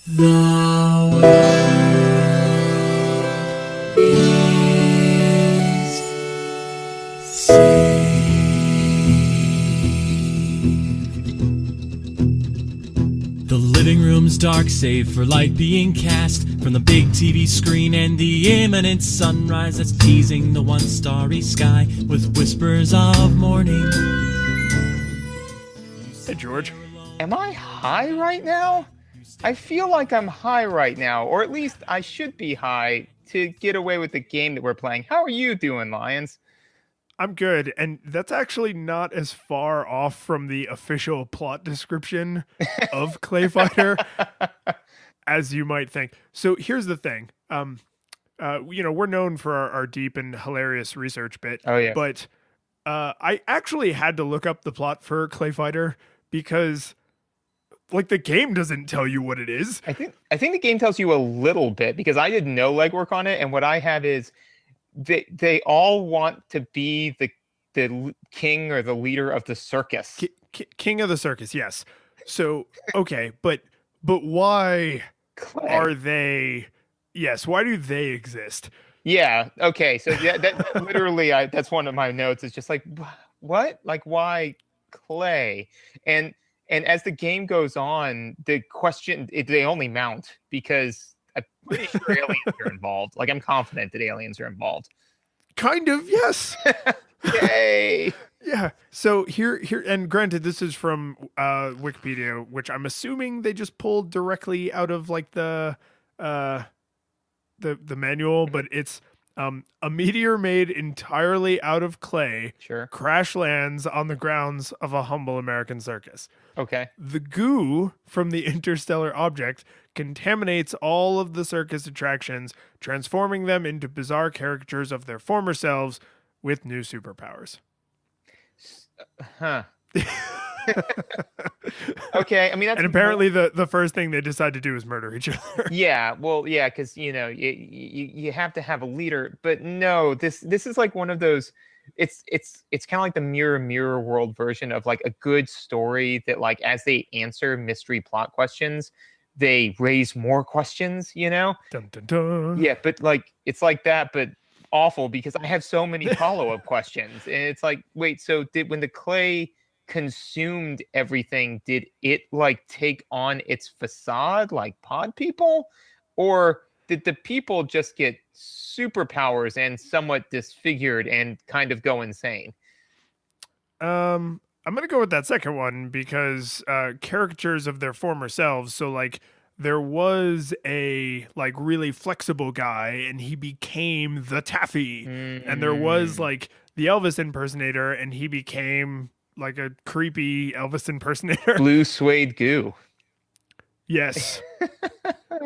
The world is saved. The living room's dark save for light being cast from the big TV screen and the imminent sunrise that's teasing the once starry sky with whispers of morning. Hey, George. Am I high right now? I feel like I'm high right now, or at least I should be high to get away with the game that we're playing. How are you doing, Lions? I'm good, and that's actually not as far off from the official plot description of ClayFighter as you might think. So here's the thing. We're known for our deep and hilarious research bit. Oh, yeah. But I actually had to look up the plot for ClayFighter because the game doesn't tell you what it is. I think the game tells you a little bit because I did no legwork on it, and what I have is they all want to be the king or the leader of the circus. King of the circus, yes. So okay, but why Clay. are they? Yes, why do they exist? Yeah. Okay. So yeah, that literally, that's one of my notes. It's just like, what? Like, why Clay? And as the game goes on, the question they only mount because I'm pretty sure aliens are involved. Like, I'm confident that aliens are involved. Kind of, yes. Yay! Yeah. So here, and granted, this is from Wikipedia, which I'm assuming they just pulled directly out of the manual, but it's a meteor made entirely out of clay crash lands on the grounds of a humble American circus. Okay. The goo from the interstellar object contaminates all of the circus attractions, transforming them into bizarre caricatures of their former selves with new superpowers. Huh. Okay, I mean, and apparently the first thing they decide to do is murder each other. Yeah, well, yeah, because you have to have a leader, but no, this is like one of those. It's kind of like the mirror world version of like a good story that, like, as they answer mystery plot questions, they raise more questions. Dun, dun, dun. Yeah, but like it's like that, but awful because I have so many follow-up questions, and it's like, wait, so when the clay consumed everything, did it like take on its facade like pod people, or did the people just get superpowers and somewhat disfigured and kind of go insane? I'm gonna go with that second one because caricatures of their former selves. So like there was a like really flexible guy and he became the Taffy, and there was like the Elvis impersonator and he became like a creepy Elvis impersonator. Blue suede goo. Yes.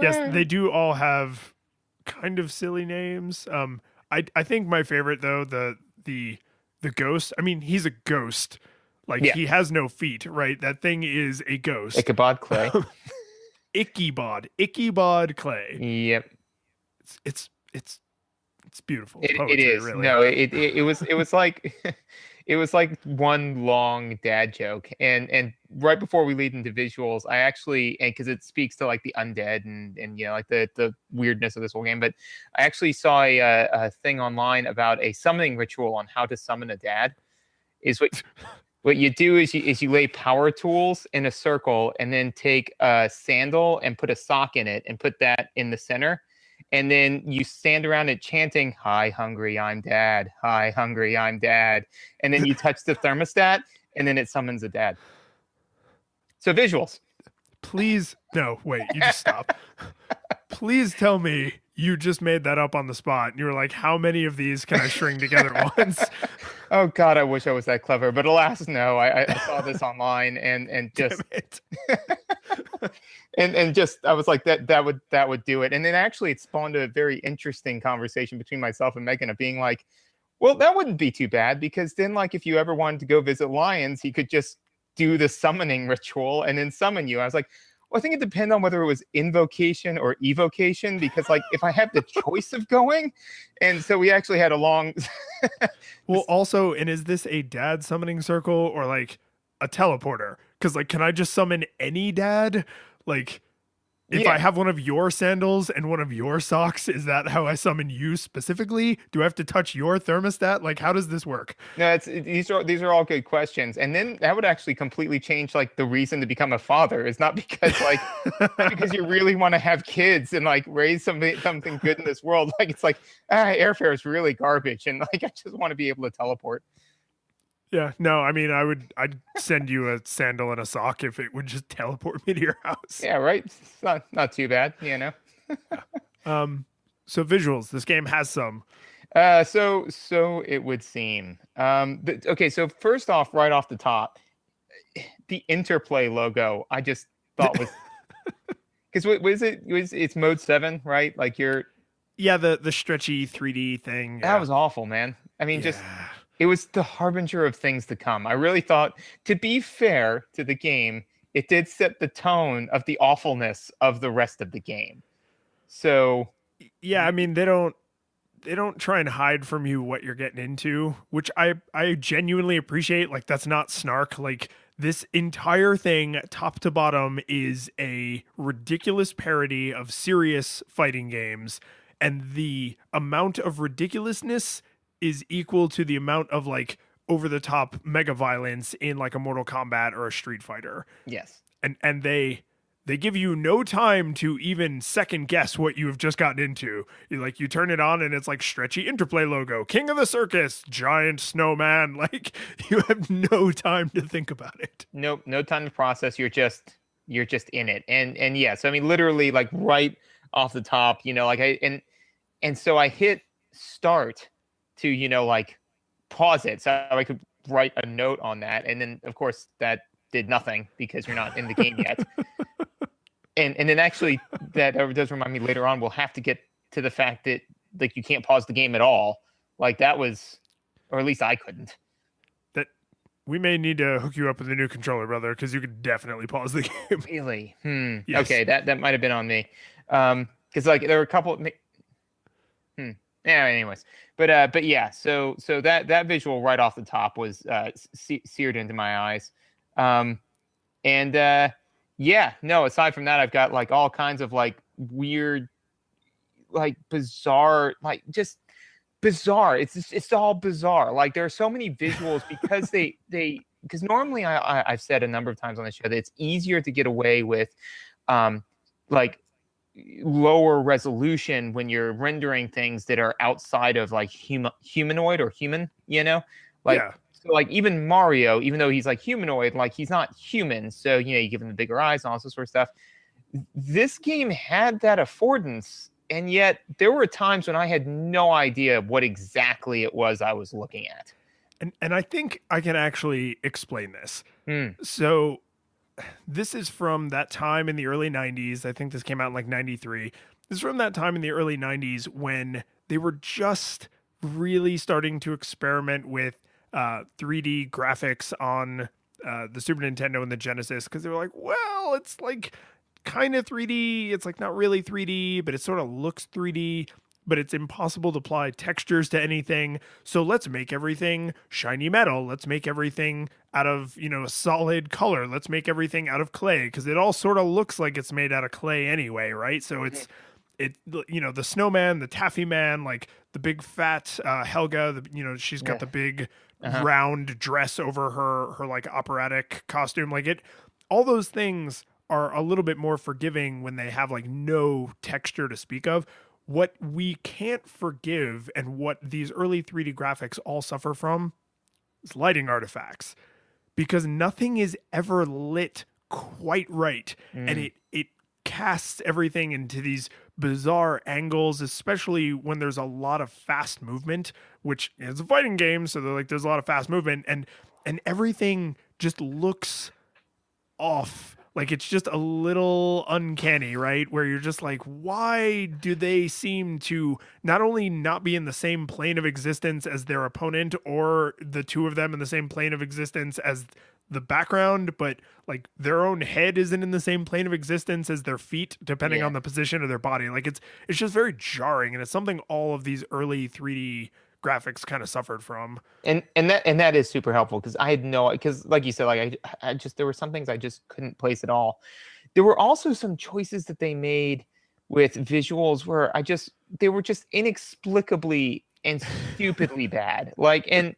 Yes, they do all have kind of silly names. I think my favorite though, the ghost. I mean, he's a ghost. Like, yeah. He has no feet, right? That thing is a ghost. Ichabod Clay. Ichabod Clay. Yep. It's beautiful. It is. Really. No, it was like it was like one long dad joke. And right before we lead into visuals, I actually, and because it speaks to like the undead and like the weirdness of this whole game, but I actually saw a thing online about a summoning ritual on how to summon a dad. Is what you do is you lay power tools in a circle and then take a sandal and put a sock in it and put that in the center. And then you stand around it chanting, "Hi, hungry, I'm dad. Hi, hungry, I'm dad." And then you touch the thermostat and then it summons a dad. So visuals. Please. No, wait, you just stop. Please tell me you just made that up on the spot. And you were like, how many of these can I string together at once? Oh God, I wish I was that clever. But alas, no, I saw this online and just and just I was like that would do it. And then actually it spawned a very interesting conversation between myself and Megan of being like, well, that wouldn't be too bad because then like if you ever wanted to go visit lions, he could just do the summoning ritual and then summon you. I was like, well, I think it depends on whether it was invocation or evocation, because like if I have the choice of going, and so we actually had a long. Well, also, and is this a dad summoning circle or like a teleporter? Because like, can I just summon any dad? Like, if I have one of your sandals and one of your socks, is that how I summon you specifically? Do I have to touch your thermostat? Like, how does this work? No, these are all good questions, and then that would actually completely change like the reason to become a father. Is not because like not because you really want to have kids and like raise something good in this world. Like it's like airfare is really garbage, and like I just want to be able to teleport. Yeah, no, I mean, I'd send you a sandal and a sock if it would just teleport me to your house. Yeah, right. It's not too bad, you know. So visuals, this game has some. So it would seem. Okay, so first off, right off the top, the Interplay logo, I just thought was because what was it? It's mode 7, right? Like the stretchy 3D thing. That was awful, man. I mean, just it was the harbinger of things to come. I really thought, to be fair to the game, it did set the tone of the awfulness of the rest of the game. So yeah, I mean, they don't try and hide from you what you're getting into, which I genuinely appreciate. Like, that's not snark. Like, this entire thing, top to bottom, is a ridiculous parody of serious fighting games, and the amount of ridiculousness is equal to the amount of like over the top mega violence in like a Mortal Kombat or a Street Fighter. Yes. And they give you no time to even second guess what you have just gotten into. You turn it on and it's like stretchy Interplay logo, King of the Circus, giant snowman. Like, you have no time to think about it. Nope, no time to process. You're just in it. And yeah, so I mean literally like right off the top, you know, like and so I hit start to, you know, like pause it so I could write a note on that. And then of course that did nothing because you're not in the game yet. And then actually that does remind me later on, we'll have to get to the fact that like you can't pause the game at all. Like that was, or at least I couldn't. That we may need to hook you up with a new controller, brother, because you could definitely pause the game. Really? Yes. Okay, that might have been on me. Because like there were a couple. Yeah. Anyways, but yeah. So that visual right off the top was seared into my eyes. Yeah. No. Aside from that, I've got like all kinds of like weird, like bizarre, like just bizarre. It's all bizarre. Like there are so many visuals because because normally I've said a number of times on the show that it's easier to get away with, like lower resolution when you're rendering things that are outside of like humanoid or human, you know, like so like even Mario, even though he's like humanoid, like he's not human, so you know you give him the bigger eyes and all this sort of stuff. This game had that affordance, and yet there were times when I had no idea what exactly it was I was looking at. And I think I can actually explain this. So this is from that time in the early 90s. I think this came out in like 93. This is from that time in the early 90s when they were just really starting to experiment with 3D graphics on the Super Nintendo and the Genesis, because they were like, well, it's like kind of 3D. It's like not really 3D, but it sort of looks 3D. But it's impossible to apply textures to anything. So let's make everything shiny metal. Let's make everything out of, you know, solid color. Let's make everything out of clay, because it all sort of looks like it's made out of clay anyway, right? So you know, the snowman, the taffy man, like the big fat Helga, you know, she's got the big round dress over her like operatic costume. Like all those things are a little bit more forgiving when they have like no texture to speak of. What we can't forgive, and what these early 3D graphics all suffer from, is lighting artifacts, because nothing is ever lit quite right. And it casts everything into these bizarre angles, especially when there's a lot of fast movement, which is a fighting game. So there's a lot of fast movement, and everything just looks off. Like, it's just a little uncanny, right? Where you're just like, why do they seem to not only not be in the same plane of existence as their opponent, or the two of them in the same plane of existence as the background, but like their own head isn't in the same plane of existence as their feet, depending on the position of their body. Like, it's just very jarring, and it's something all of these early 3D graphics kind of suffered from. And that is super helpful, because I had because like you said, like I just there were some things I just couldn't place at all. there were also some choices that they made with visuals where they were just inexplicably and stupidly bad. Like, and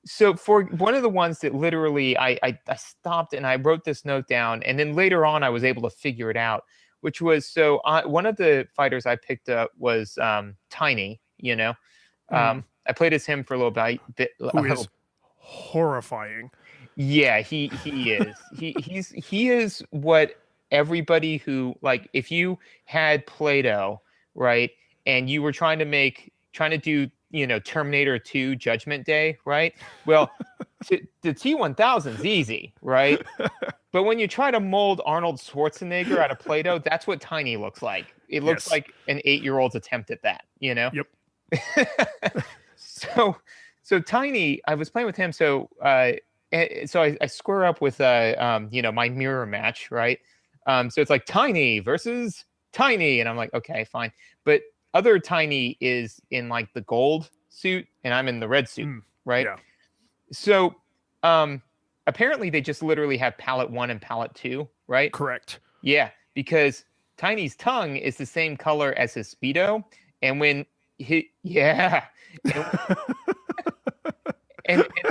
so for one of the ones that literally I stopped and I wrote this note down, and then later on I was able to figure it out, which was one of the fighters I picked up was Tiny. I played as him for a little bit. Who is horrifying. Yeah, he is. He is what everybody who, like, if you had Play-Doh, right, and you were trying to do Terminator 2 Judgment Day, right? Well, the T-1000 is easy, right? But when you try to mold Arnold Schwarzenegger out of Play-Doh, that's what Tiny looks like. It looks like an 8-year-old's attempt at that, Yep. So Tiny, I was playing with him, so I square up with my mirror match, right? So it's like Tiny versus Tiny, and I'm like, okay, fine. But other Tiny is in like the gold suit, and I'm in the red suit, right? Yeah. So apparently they just literally have palette 1 and palette 2, right? Correct. Yeah, because Tiny's tongue is the same color as his Speedo, and when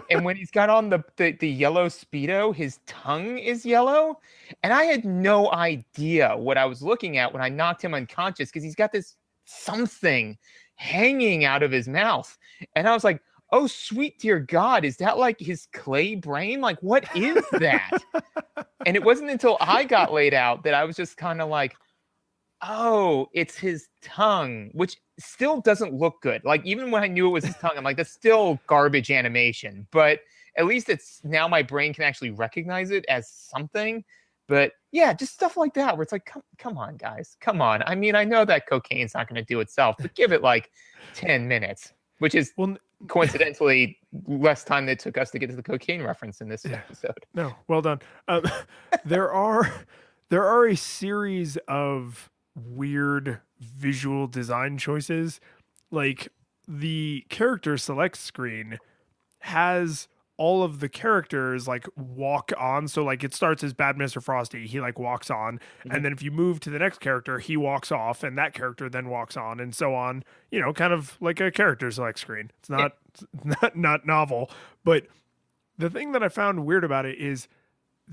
and when he's got on the yellow Speedo, his tongue is yellow. And I had no idea what I was looking at when I knocked him unconscious, because he's got this something hanging out of his mouth. And I was like, oh, sweet dear God, is that like his clay brain? Like, what is that? And it wasn't until I got laid out that I was just kind of like, oh, it's his tongue, which still doesn't look good. Like, even when I knew it was his tongue, I'm like, that's still garbage animation. But at least it's now my brain can actually recognize it as something. But yeah, just stuff like that where it's like, come on, guys, come on. I mean, I know that cocaine's not going to do itself, but give it like 10 minutes, which is coincidentally less time than it took us to get to the cocaine reference in this episode. No, well done. There are a series of weird visual design choices. Like, the character select screen has all of the characters like walk on. So like it starts as Bad Mr. Frosty. He like walks on. And then if you move to the next character, he walks off, and that character then walks on, and so on, kind of like a character select screen. It's not novel. But the thing that I found weird about it is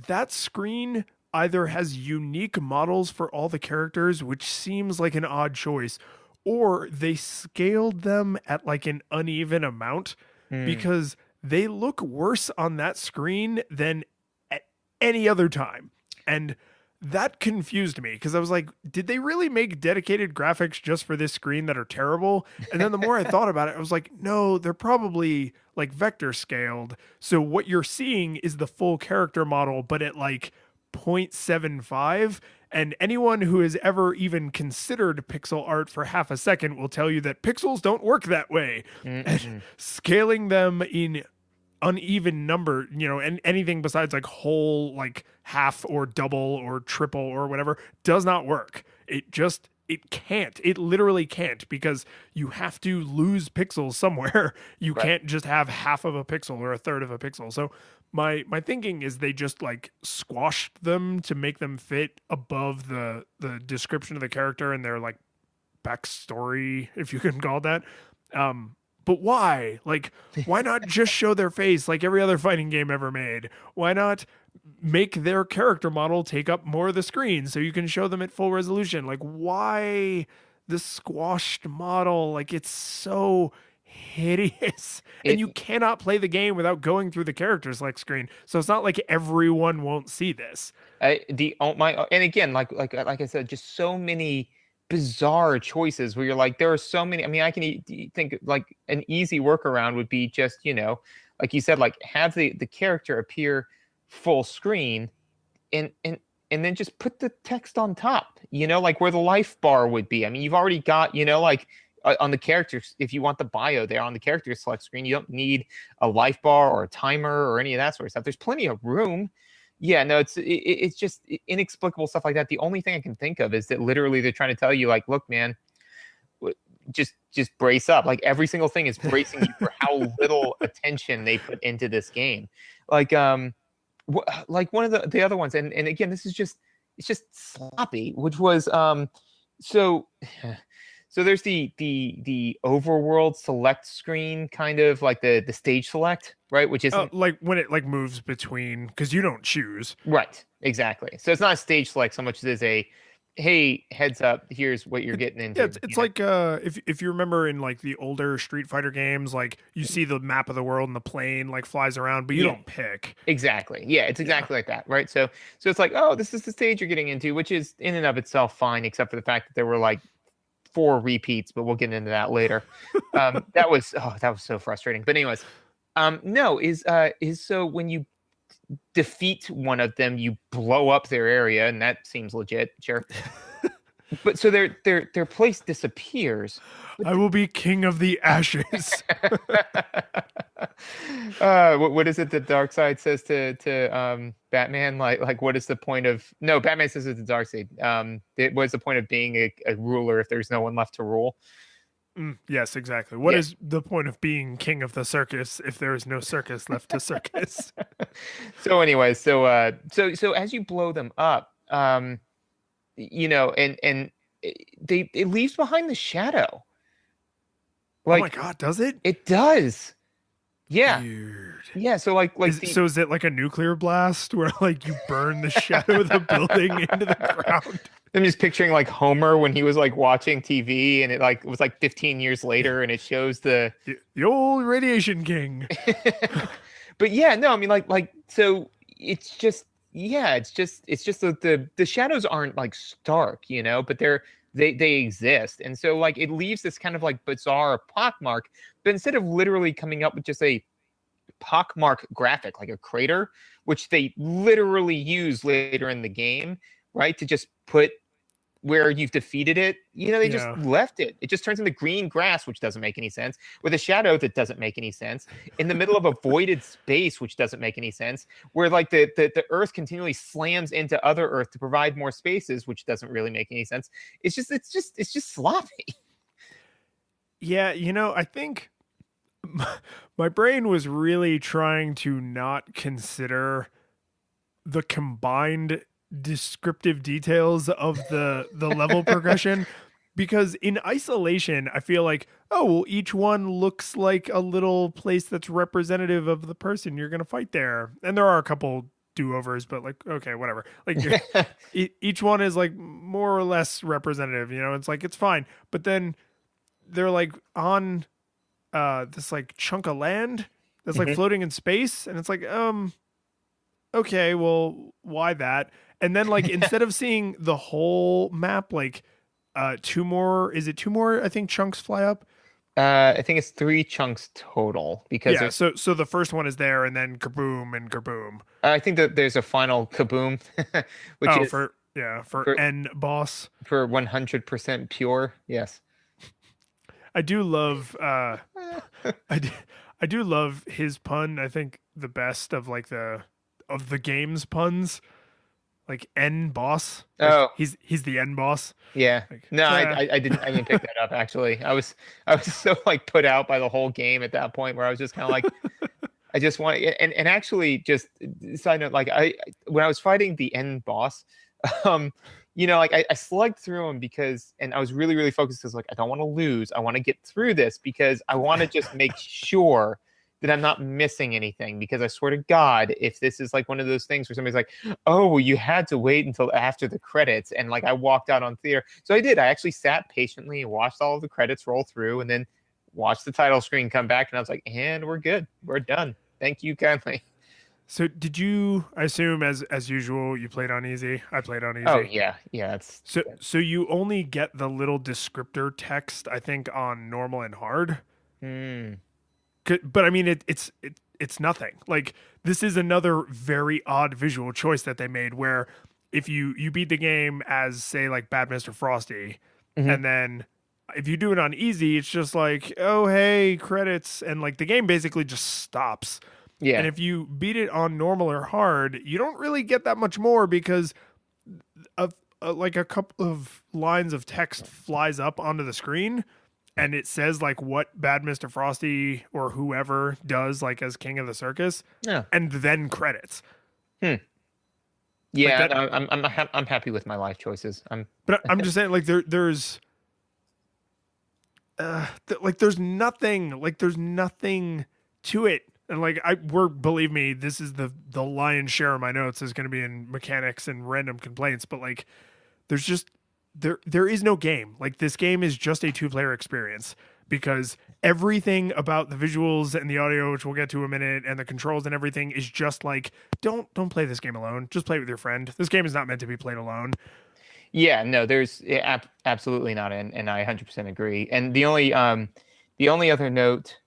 that screen either has unique models for all the characters, which seems like an odd choice, or they scaled them at like an uneven amount, because they look worse on that screen than at any other time. And that confused me, because I was like, did they really make dedicated graphics just for this screen that are terrible? And then the more I thought about it, I was like, no, they're probably like vector scaled. So what you're seeing is the full character model, but at like 0.75. And anyone who has ever even considered pixel art for half a second will tell you that pixels don't work that way. And scaling them in uneven number, and anything besides like whole, like half or double or triple or whatever, does not work. It can't. It literally can't, because you have to lose pixels somewhere. You can't just have half of a pixel or a third of a pixel. So my thinking is they just like squashed them to make them fit above the description of the character and their like backstory, if you can call it that. But why? Like, why not just show their face like every other fighting game ever made? Why not make their character model take up more of the screen so you can show them at full resolution? Like, why the squashed model? Like, it's so hideous. And you cannot play the game without going through the character select screen. So it's not like everyone won't see this. And again, like I said, just so many bizarre choices where you're like, there are so many. I mean, I can think like an easy workaround would be just, like you said, like have the character appear full screen and then just put the text on top, like where the life bar would be. I mean, you've already got, like on the characters, if you want the bio there on the character select screen, you don't need a life bar or a timer or any of that sort of stuff. There's plenty of room. Yeah, no, it's just inexplicable stuff like that. The only thing I can think of is that literally they're trying to tell you, like, look, man, just brace up. Like every single thing is bracing you for how little attention they put into this game. Like one of the other ones, and again, this is just it's just sloppy, which was so so there's the overworld select screen, kind of like the stage select, right? Which isn't like when it like moves between, because you don't choose. right, exactly. So it's not a stage select so much as it is a hey, heads up, here's what you're getting into. Yeah, it's like if you remember in like the older Street Fighter games, like you see the map of the world and the plane like flies around, but you don't pick. Exactly. Yeah, it's exactly like that, right? So it's like, oh, this is the stage you're getting into, which is in and of itself fine, except for the fact that there were like 4 repeats, but we'll get into that later. That was so frustrating. But anyways, no, is so when you defeat one of them, you blow up their area, and that seems legit, sure. But so their place disappears. I will be king of the ashes. What is it that Darkseid says to Batman? Like what is the point of no? Batman says it to Darkseid. What is the point of being a ruler if there's no one left to rule? Yes, exactly. What is the point of being king of the circus if there is no circus left to circus? So anyways, so as you blow them up, you know, and it leaves behind the shadow. Like, oh my god, does it? It does. Yeah. Weird. Yeah, so so is it like a nuclear blast where like you burn the shadow of the building into the ground? I'm just picturing like Homer when he was like watching TV and it was like 15 years later and it shows the old radiation king. But yeah, no, I mean like so it's just the shadows aren't like stark, you know, but they exist. And so like it leaves this kind of like bizarre pockmark, but instead of literally coming up with just a pockmark graphic like a crater, which they literally use later in the game, right, to just put where you've defeated it, you know, they just left it. It just turns into green grass, which doesn't make any sense, with a shadow that doesn't make any sense, in the middle of a voided space, which doesn't make any sense, where like the earth continually slams into other earth to provide more spaces, which doesn't really make any sense. It's just sloppy. Yeah, you know, I think my brain was really trying to not consider the combined descriptive details of the level progression, because in isolation I feel like, oh well, each one looks like a little place that's representative of the person you're gonna fight there, and there are a couple do-overs, but like, okay, whatever, like each one is like more or less representative, you know, it's like it's fine. But then they're like on this like chunk of land that's like floating in space, and it's like okay, well, why that? And then like instead of seeing the whole map, like two more I think chunks fly up. I think it's 3 chunks total, because so the first one is there, and then kaboom and kaboom. I think that there's a final kaboom, which is for N boss, for 100% pure. Yes. I do love I do love his pun. I think the best of like the game's puns, like N boss. Like he's the N boss. Yeah. Like, no, I didn't pick that up actually. I was so like put out by the whole game at that point where I was just kind of like I just want and actually just side note, like when I was fighting the N boss, you know, like I slugged through him because, and I was really, really focused because like, I don't want to lose. I want to get through this because I want to just make sure that I'm not missing anything, because I swear to God, if this is like one of those things where somebody's like, oh, well, you had to wait until after the credits. And like, I walked out on theater. So I did. I actually sat patiently and watched all of the credits roll through and then watched the title screen come back. And I was like, and we're good. We're done. Thank you kindly. So did you, I assume as usual, you played on easy? I played on easy. Oh yeah. Yeah. So you only get the little descriptor text, I think, on normal and hard. But I mean, it's nothing. Like, this is another very odd visual choice that they made, where if you beat the game as, say, like Bad Mr. Frosty, and then if you do it on easy, it's just like, oh, hey, credits. And like the game basically just stops. Yeah. And if you beat it on normal or hard, you don't really get that much more, because like a couple of lines of text flies up onto the screen, and it says like what Bad Mr. Frosty or whoever does like as king of the circus, and then credits. Yeah, Like that. no, I'm happy with my life choices. But I'm just saying, like there's there's nothing to it. And like believe me, this is the lion's share of my notes is going to be in mechanics and random complaints. But like, there's just there is no game. Like this game is just a two-player experience because everything about the visuals and the audio, which we'll get to in a minute, and the controls and everything is just like don't play this game alone. Just play with your friend. This game is not meant to be played alone. Yeah, no, there's absolutely not, and I 100% agree. And the only other note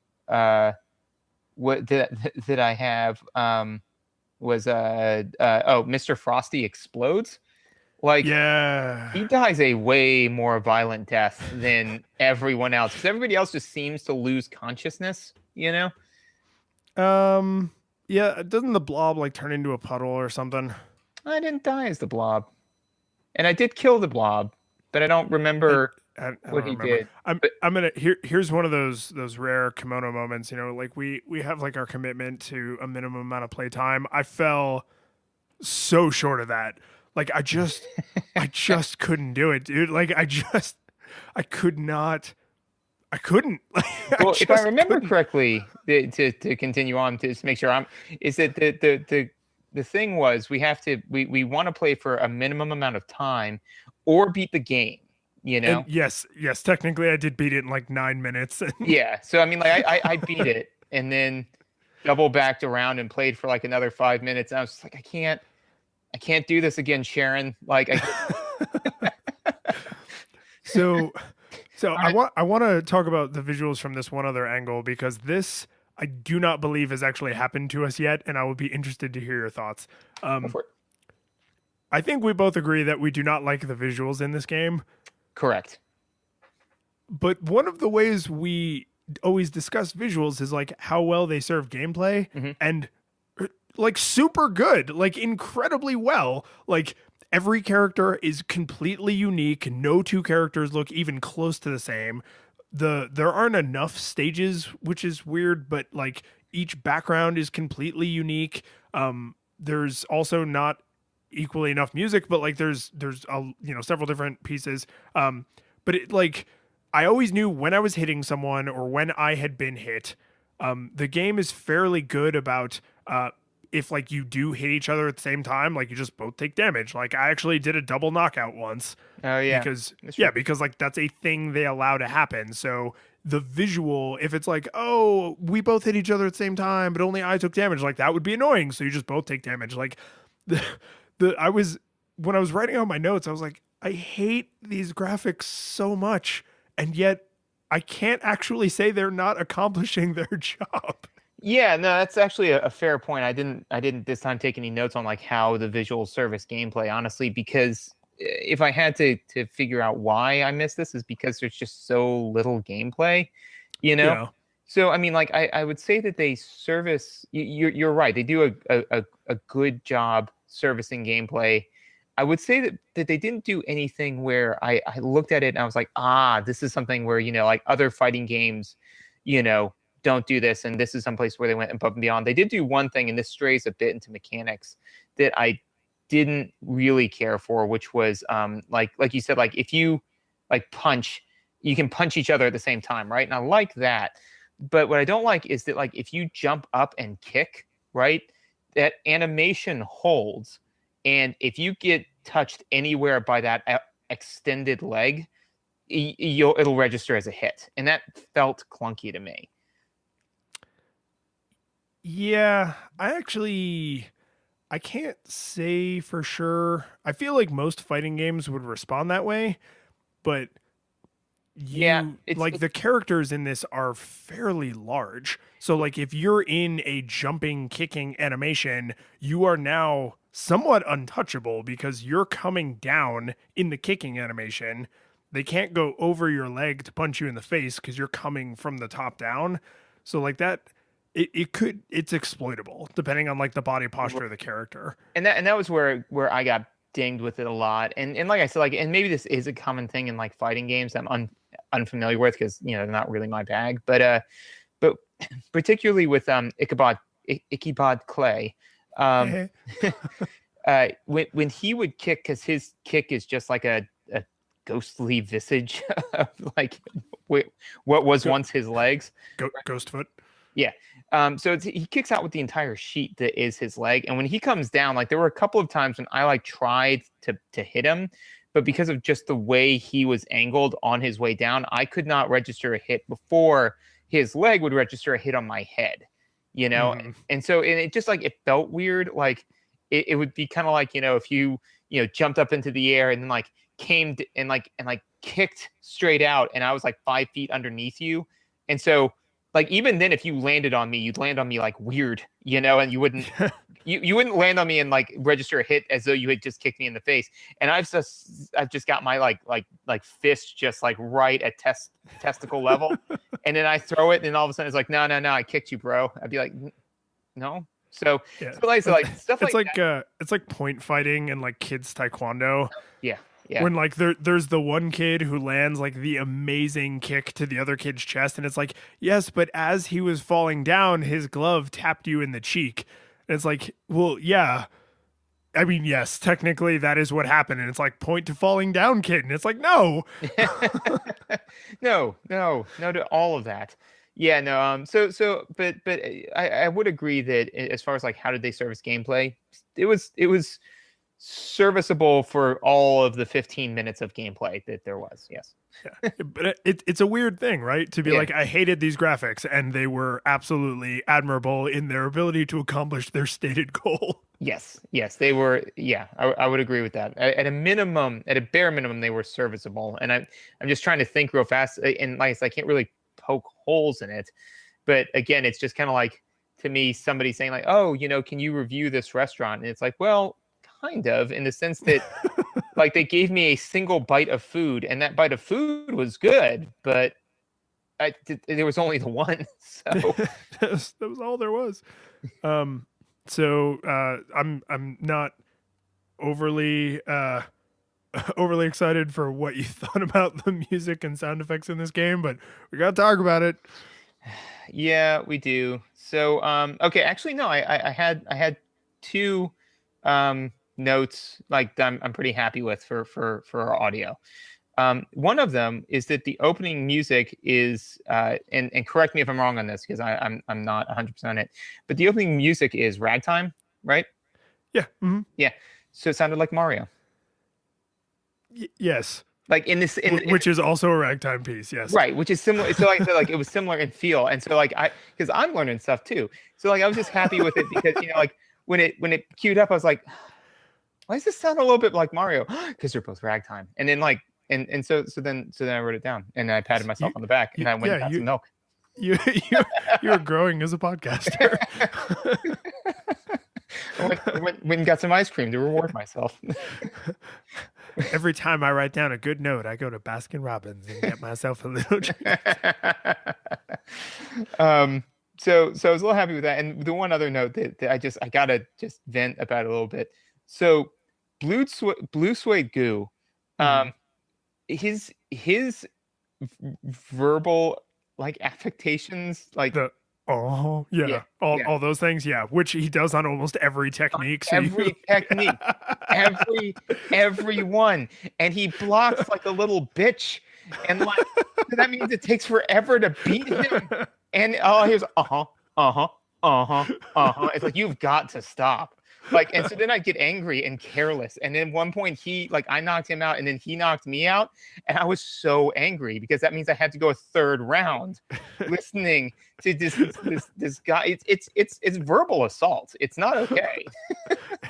what that I have was Mr. Frosty explodes. Like, yeah, he dies a way more violent death than everyone else, because everybody else just seems to lose consciousness, you know? Yeah, doesn't the blob like turn into a puddle or something? I didn't die as the blob. And I did kill the blob, but I don't remember I what don't he remember. did. I'm gonna here's one of those rare kimono moments. You know, like we have like our commitment to a minimum amount of playtime. I fell so short of that. Like I just couldn't do it, dude. Like I could not. I couldn't. Well, if I remember correctly, to continue on to make sure is that the thing was we want to play for a minimum amount of time or beat the game, you know? And yes, technically I did beat it in like 9 minutes. Yeah. So I mean, like I beat it and then double backed around and played for like another 5 minutes. And I was just like, I can't do this again, Sharon. Like So I want to talk about the visuals from this one other angle, because this I do not believe has actually happened to us yet, and I would be interested to hear your thoughts. I think we both agree that we do not like the visuals in this game. Correct. But one of the ways we always discuss visuals is like how well they serve gameplay, and like super good, like incredibly well. Like every character is completely unique. No two characters look even close to the same. There aren't enough stages, which is weird, but like each background is completely unique. There's also not equally enough music, but like there's several different pieces. But it, like I always knew when I was hitting someone or when I had been hit. The game is fairly good about if like you do hit each other at the same time, like you just both take damage. Like I actually did a double knockout once. Oh yeah. Because like that's a thing they allow to happen. So the visual, if it's like, oh, we both hit each other at the same time, but only I took damage, like that would be annoying. So you just both take damage. Like when I was writing out my notes, I was like, I hate these graphics so much, and yet I can't actually say they're not accomplishing their job. Yeah, no, that's actually a fair point. I didn't this time take any notes on like how the visual service gameplay, honestly, because if I had to figure out why I missed this, is because there's just so little gameplay, you know? Yeah. So I mean, like I would say that they service. You're right. They do a good job servicing gameplay. I would say that they didn't do anything where I looked at it and I was like, this is something where, you know, like other fighting games, you know, don't do this, and this is someplace where they went above and beyond. They did do one thing, and this strays a bit into mechanics that I didn't really care for, which was like you said, like if you like punch, you can punch each other at the same time, right? And I like that. But what I don't like is that like if you jump up and kick, right, that animation holds, and if you get touched anywhere by that extended leg, it'll register as a hit, and that felt clunky to me. Yeah, I can't say for sure. I feel like most fighting games would respond that way, but the characters in this are fairly large. So like if you're in a jumping, kicking animation, you are now somewhat untouchable because you're coming down in the kicking animation. They can't go over your leg to punch you in the face because you're coming from the top down. So like that, it's exploitable depending on like the body posture of the character. And that was where I got dinged with it a lot. And like I said, like, and maybe this is a common thing in like fighting games that I'm unfamiliar with because, you know, they're not really my bag. But particularly with Ichabod Clay, when he would kick, because his kick is just like a ghostly visage of like what was once his legs. Ghost foot. Yeah. So he kicks out with the entire sheet that is his leg, and when he comes down, like there were a couple of times when I like tried to hit him, but because of just the way he was angled on his way down, I could not register a hit before his leg would register a hit on my head, you know? And so it just like, it felt weird. Like it would be kind of like, if you jumped up into the air and then like came and like kicked straight out, and I was like 5 feet underneath you. And so like, even then, if you landed on me, you'd land on me like weird, and you wouldn't, you wouldn't land on me and like register a hit as though you had just kicked me in the face. And I've just got my like fist just like right at testicle level, and then I throw it, and then all of a sudden it's like, no, I kicked you, bro. I'd be like, no. So, yeah. so like stuff it's like that. It's like point fighting and like kids taekwondo. Yeah. Yeah. When like there's the one kid who lands like the amazing kick to the other kid's chest, and it's like, yes, but as he was falling down, his glove tapped you in the cheek. And it's like, well, yeah. I mean, yes, technically that is what happened. And it's like, point to falling down, kid. And it's like, no. no to all of that. Yeah, no. But I would agree that as far as like how did they service gameplay, it was serviceable for all of the 15 minutes of gameplay that there was. Yes. Yeah. But it's a weird thing, right? To be like, I hated these graphics, and they were absolutely admirable in their ability to accomplish their stated goal. Yes, they were. Yeah, I would agree with that. At a bare minimum, they were serviceable. And I'm just trying to think real fast. And like I said, I can't really poke holes in it. But again, it's just kind of like, to me, somebody saying like, oh, can you review this restaurant? And it's like, well, kind of, in the sense that like they gave me a single bite of food, and that bite of food was good, but there was only the one. So that was all there was. So I'm not overly excited for what you thought about the music and sound effects in this game, but we gotta talk about it. Yeah, we do. So okay, actually no, I had two notes like I'm pretty happy with for our audio. One of them is that the opening music is and correct me if I'm wrong on this, because I'm not 100% on it, but the opening music is ragtime, right? Yeah. Mm-hmm. Yeah. So it sounded like Mario. Yes. Like which is also a ragtime piece. Yes. Right. Which is similar. So like I said, like it was similar in feel, and so like because I'm learning stuff too. So like I was just happy with it because like when it queued up, I was like, why does this sound a little bit like Mario? Because they're both ragtime. And then like and so then I wrote it down, and I patted myself on the back, and I went and got some milk. You're growing as a podcaster. I went and got some ice cream to reward myself. Every time I write down a good note, I go to Baskin Robbins and get myself a little treat. So I was a little happy with that. And the one other note that I gotta just vent about a little bit. So Blue Suede Goo, his verbal like affectations, like all those things, which he does on almost every technique. Every one, and he blocks like a little bitch, and like that means it takes forever to beat him. And here's it's like, you've got to stop. Like, and so then I'd get angry and careless. And then one point I knocked him out, and then he knocked me out. And I was so angry because that means I had to go a third round listening to this guy. It's verbal assault. It's not okay.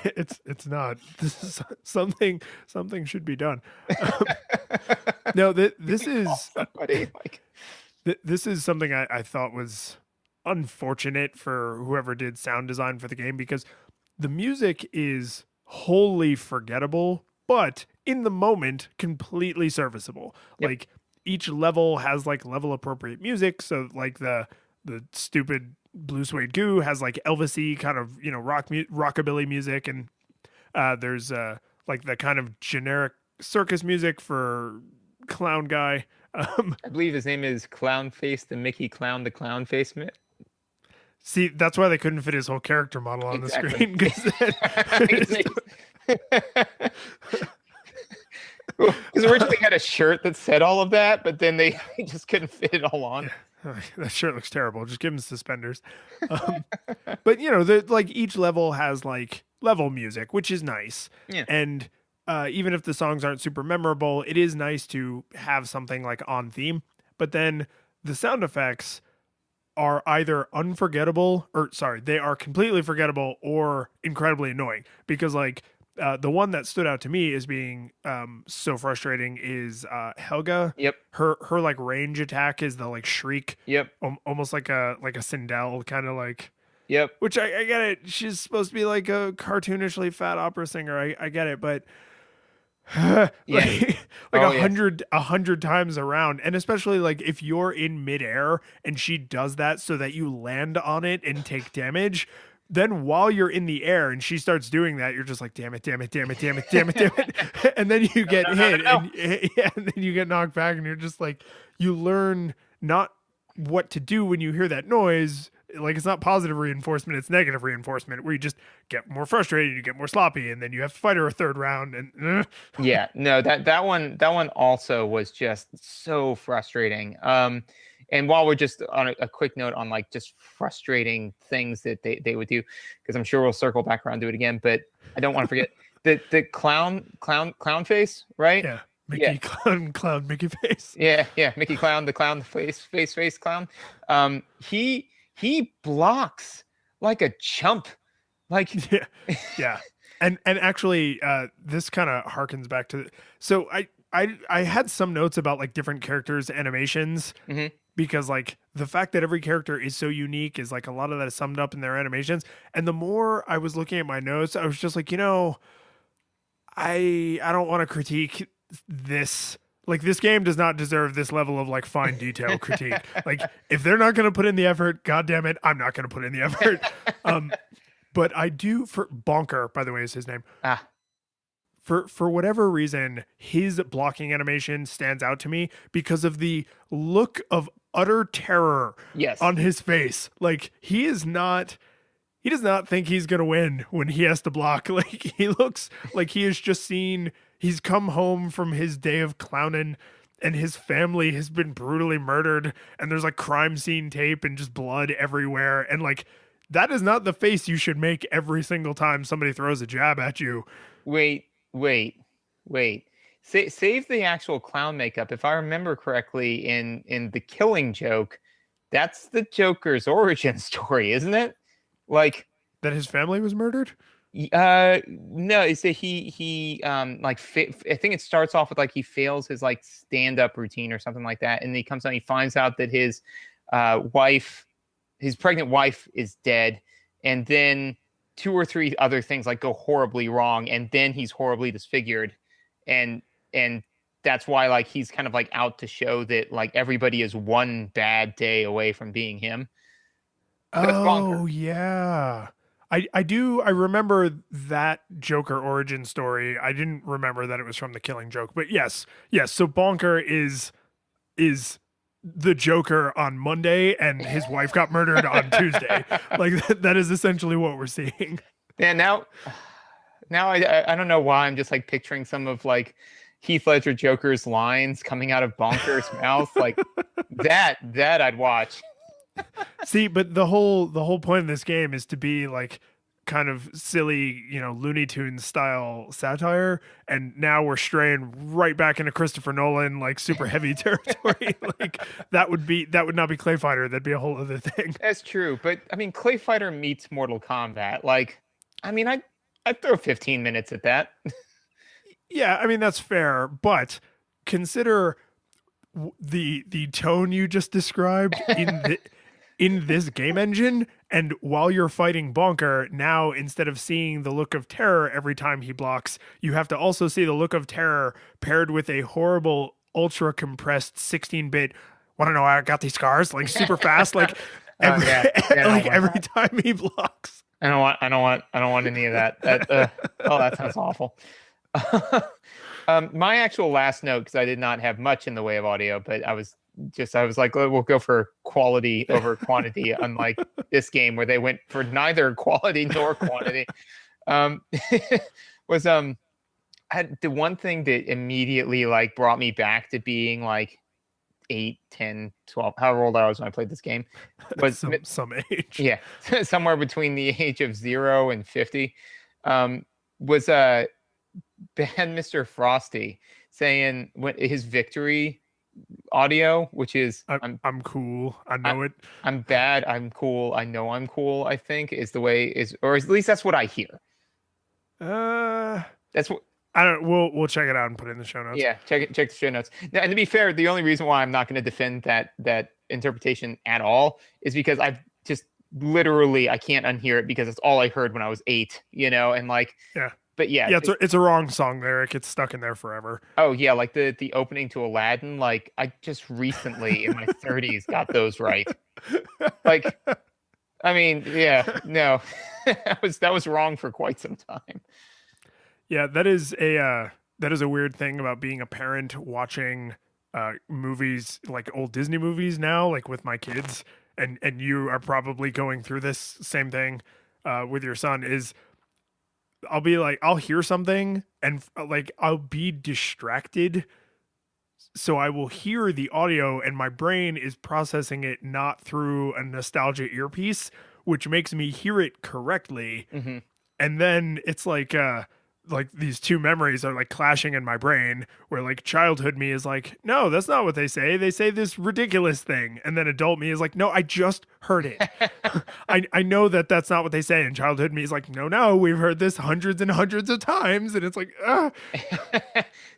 It's not. This is something should be done. No, this is this is something I thought was unfortunate for whoever did sound design for the game, because the music is wholly forgettable, but in the moment, completely serviceable. Yep. Like each level has like level appropriate music. So like the stupid Blue Suede Goo has like Elvis-y kind of, rockabilly music. And there's like the kind of generic circus music for Clown Guy. I believe his name is Clown Face, the Mickey Clown, the Clown Face. See, that's why they couldn't fit his whole character model on the Exactly. screen. Because originally they had a shirt that said all of that, but then they just couldn't fit it all on. That shirt looks terrible. Just give him suspenders. But like each level has like level music, which is nice. Yeah. And even if the songs aren't super memorable, it is nice to have something like on theme. But then the sound effects are either unforgettable they are completely forgettable or incredibly annoying because like the one that stood out to me as being so frustrating is Helga. Yep. Her like range attack is the like shriek. Yep. Almost like a Sindel kind of like. Yep. Which I get it. She's supposed to be like a cartoonishly fat opera singer. I get it, but like a hundred times around, and especially like if you're in midair and she does that so that you land on it and take damage. Then while you're in the air and she starts doing that, you're just like, damn it. And then you get hit and then you get knocked back and you're just like, you learn not what to do when you hear that noise. Like it's not positive reinforcement, it's negative reinforcement where you just get more frustrated, you get more sloppy, and then you have to fight her a third round. And yeah, no, that one also was just so frustrating. And while we're just on a quick note on like just frustrating things that they would do, because I'm sure we'll circle back around to it again, but I don't want to forget the clown face, right? Yeah. Mickey clown Mickey face. Yeah, Mickey clown, the clown, the face clown. He blocks like a chump. Like yeah. And actually this kind of harkens back to so I had some notes about like different characters' animations. Mm-hmm. Because like the fact that every character is so unique is like a lot of that is summed up in their animations. And the more I was looking at my notes, I was just like, I don't want to critique this. Like this game does not deserve this level of like fine detail critique. Like if they're not going to put in the effort, God damn it, I'm not going to put in the effort. But I do for Bonker, by the way, is his name. For whatever reason, his blocking animation stands out to me because of the look of utter terror on his face. Like he does not think he's going to win when he has to block. Like he looks like he has just he's come home from his day of clowning and his family has been brutally murdered and there's like crime scene tape and just blood everywhere. And like, that is not the face you should make every single time somebody throws a jab at you. Wait. Save the actual clown makeup. If I remember correctly, in The Killing Joke, that's the Joker's origin story, isn't it? Like that his family was murdered? No, it's that he I think it starts off with like he fails his like stand-up routine or something like that, and he comes out and he finds out that his pregnant wife is dead, and then 2 or 3 other things like go horribly wrong, and then he's horribly disfigured, and that's why like he's kind of like out to show that like everybody is one bad day away from being him. Oh yeah, I remember that Joker origin story. I didn't remember that it was from The Killing Joke, but yes. So Bonker is the Joker on Monday and his wife got murdered on Tuesday. Like that is essentially what we're seeing. Yeah. Now I don't know why I'm just like picturing some of like Heath Ledger Joker's lines coming out of Bonker's mouth. Like that I'd watch. See, but the whole point of this game is to be like kind of silly, Looney Tunes style satire, and now we're straying right back into Christopher Nolan like super heavy territory. Like that would not be ClayFighter, that'd be a whole other thing. That's true, but I mean ClayFighter meets Mortal Kombat. Like, I mean, I'd throw 15 minutes at that. Yeah, I mean that's fair, but consider the tone you just described in this game engine, and while you're fighting Bonker, now instead of seeing the look of terror every time he blocks, you have to also see the look of terror paired with a horrible ultra compressed 16-bit. Want to know how I got these scars? Like super fast, like every time he blocks. I don't want any of that. That sounds awful. My actual last note, because I did not have much in the way of audio, but I was I was like, we'll go for quality over quantity, unlike this game where they went for neither quality nor quantity. Was the one thing that immediately like brought me back to being like 8, 10, 12, however old I was when I played this game, was some age. Yeah, somewhere between the age of 0 and 50. Was bad Mr. Frosty saying what his victory audio, which is I'm cool. I know it. I'm bad. I'm cool. I know I'm cool. I think is the way is, or at least that's what I hear. That's what I don't. We'll check it out and put it in the show notes. Yeah, check the show notes. Now, and to be fair, the only reason why I'm not going to defend that interpretation at all is because I've just literally I can't unhear it because it's all I heard when I was 8. And like yeah. But yeah, it's a wrong song there. It gets stuck in there forever. Oh yeah, like the opening to Aladdin. Like I just recently in my 30s got those right. Like, I mean, yeah, no, that was wrong for quite some time. Yeah, that is a weird thing about being a parent watching movies like old Disney movies now, like with my kids, and you are probably going through this same thing with your son. Is I'll hear something and like I'll be distracted, so I will hear the audio and my brain is processing it not through a nostalgia earpiece, which makes me hear it correctly, and then it's like these two memories are like clashing in my brain where like childhood me is like, no, that's not what they say this ridiculous thing, and then adult me is like, no, I just heard it. I know that's not what they say, and childhood me is like, no, we've heard this hundreds and hundreds of times, and it's like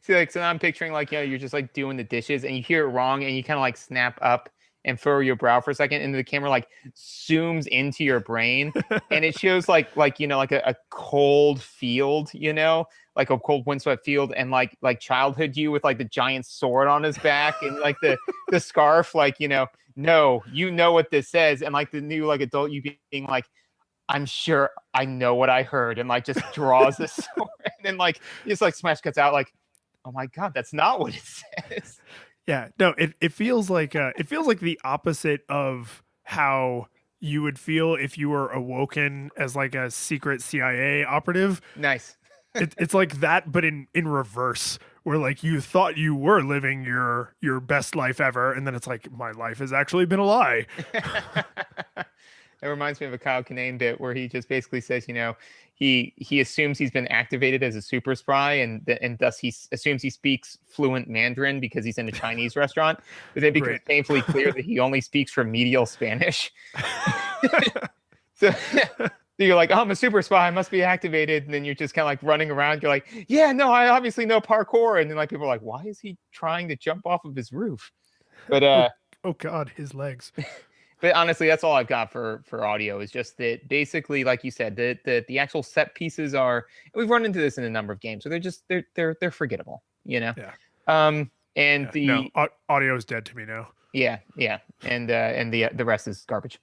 See, like, so now I'm picturing like, you're just like doing the dishes and you hear it wrong and you kind of like snap up and furrow your brow for a second, and the camera like zooms into your brain and it shows like a cold field, like a cold windswept field, and like childhood you with like the giant sword on his back and like the scarf, like, no, what this says, and like the new like adult you being like, I'm sure I know what I heard, and like just draws the sword and then like just like smash cuts out like, oh my God, that's not what it says. Yeah, no, it feels like the opposite of how you would feel if you were awoken as like a secret CIA operative. Nice. It's like that, but in reverse, where like you thought you were living your best life ever, and then it's like, my life has actually been a lie. It reminds me of a Kyle Kinane bit where he just basically says, he assumes he's been activated as a super spy, and thus he assumes he speaks fluent Mandarin because he's in a Chinese restaurant. But then it becomes painfully clear that he only speaks remedial Spanish. So you're like, oh, I'm a super spy, I must be activated. And then you're just kind of like running around. You're like, yeah, no, I obviously know parkour. And then like people are like, why is he trying to jump off of his roof? But oh God, his legs. But honestly, that's all I've got for audio, is just that basically, like you said, the actual set pieces are, we've run into this in a number of games, so they're forgettable, Yeah. And audio is dead to me now. Yeah. And the rest is garbage.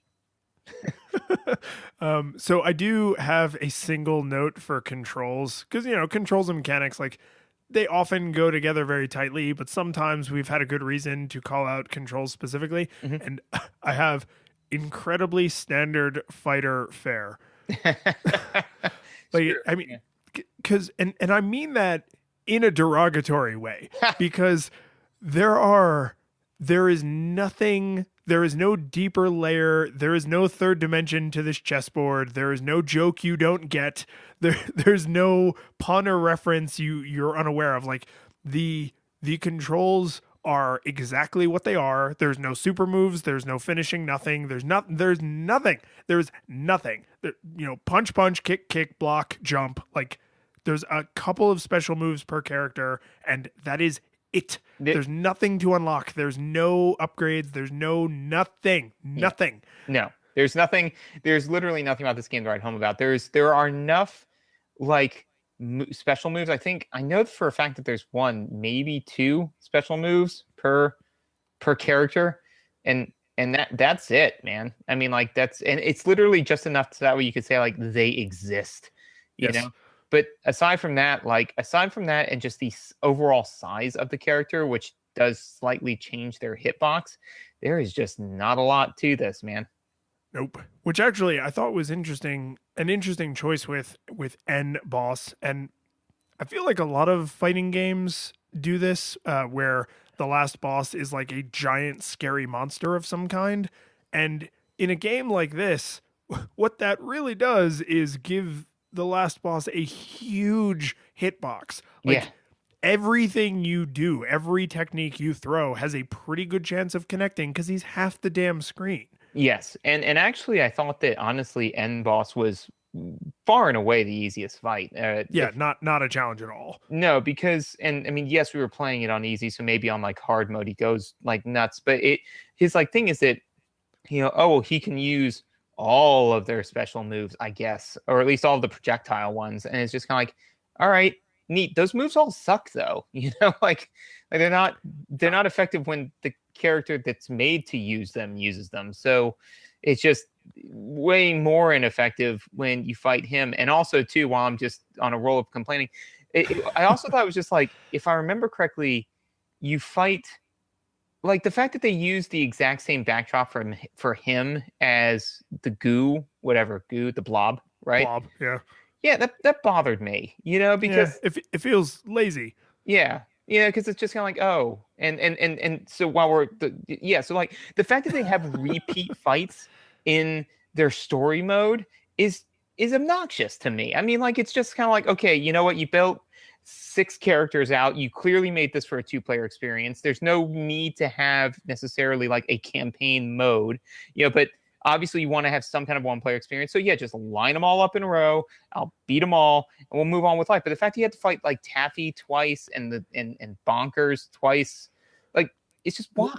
So I do have a single note for controls, because controls and mechanics, like, they often go together very tightly, but sometimes we've had a good reason to call out controls specifically. And I have incredibly standard fighter fare. Like, sure. I mean, because, and I mean that in a derogatory way, because there is no deeper layer. There is no third dimension to this chessboard. There is no joke you don't get. There's no pun or reference you're unaware of. Like, the controls are exactly what they are. There's no super moves. There's no finishing. Nothing. There's nothing. There's nothing. Punch, kick, block, jump. Like, there's a couple of special moves per character, and that is it. There's nothing to unlock. There's no upgrades. There's nothing. No, there's nothing. There's literally nothing about this game to write home about. There are enough like special moves. I know for a fact that there's one, maybe two special moves per character, and that's it, man. I mean, like, and it's literally just enough so that way you could say like they exist, you know. But aside from that, and just the overall size of the character, which does slightly change their hitbox, there is just not a lot to this, man. Nope. Which actually I thought was interesting, an interesting choice with N boss. And I feel like a lot of fighting games do this, where the last boss is like a giant scary monster of some kind. And in a game like this, what that really does is give the last boss a huge hitbox. Yeah. Like everything you do, every technique you throw has a pretty good chance of connecting because he's half the damn screen. Yes, and actually, I thought that honestly, End Boss was far and away the easiest fight. Yeah, not a challenge at all. No, because and I mean, yes, we were playing it on easy, so maybe on like hard mode he goes like nuts. But his like thing is that oh well, he can use all of their special moves, I guess, or at least all of the projectile ones, and it's just kind of like, all right, neat. Those moves all suck though, like they're not effective when the character that's made to use them uses them. So it's just way more ineffective when you fight him. And also too, while I'm just on a roll of complaining, I also thought it was just like, if I remember correctly, you fight like the fact that they use the exact same backdrop for him as the the blob, right? Blob, yeah. Yeah, that bothered me, because it feels lazy. Yeah, because it's just kind of like, oh, and so while so like the fact that they have repeat fights in their story mode is obnoxious to me. I mean, like, it's just kind of like, okay, you know what, you built 6 characters out, you clearly made this for a 2-player experience. There's no need to have necessarily like a campaign mode, but obviously you want to have some kind of 1-player experience. So yeah, just line them all up in a row. I'll beat them all and we'll move on with life. But the fact you had to fight like Taffy twice and Bonkers twice, like, it's just why?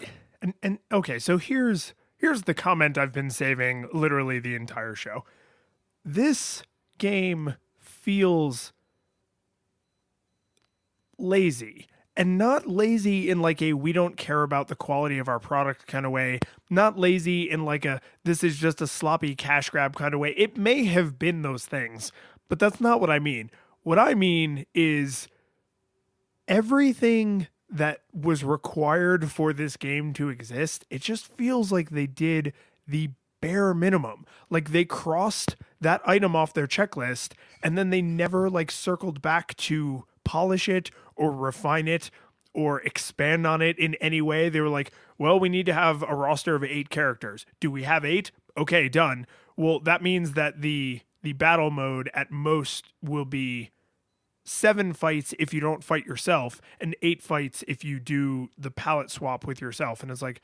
And okay, so here's the comment I've been saving literally the entire show. This game feels lazy, and not lazy in like a we don't care about the quality of our product kind of way, not lazy in like a this is just a sloppy cash grab kind of way. It may have been those things, but that's not what I mean. What I mean is everything that was required for this game to exist, it just feels like they did the bare minimum. Like they crossed that item off their checklist and then they never like circled back to polish it or refine it or expand on it in any way. They were like, well, we need to have a roster of 8 characters. Do we have 8? Okay, done. Well, that means that the battle mode at most will be 7 fights if you don't fight yourself and 8 fights if you do the palette swap with yourself. And it's like,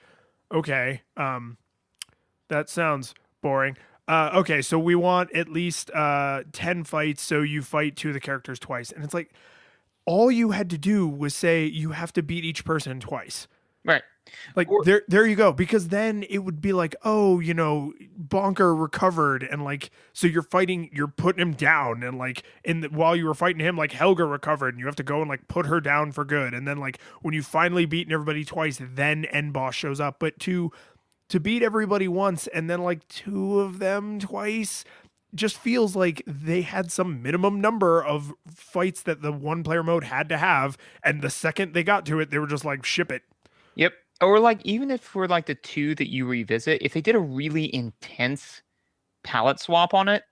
okay, that sounds boring. Okay, so we want at least 10 fights, so you fight 2 of the characters twice. And it's like, all you had to do was say you have to beat each person twice. Right. Like, there you go. Because then it would be like, oh, Bonker recovered. And like, so you're putting him down. And like, while you were fighting him, like Helga recovered and you have to go and like put her down for good. And then like, when you finally beaten everybody twice, then end boss shows up. But to beat everybody once and then like 2 of them twice just feels like they had some minimum number of fights that the 1-player mode had to have. And the second they got to it, they were just like, ship it. Yep. Or like, even if for like the 2 that you revisit, if they did a really intense palette swap on it,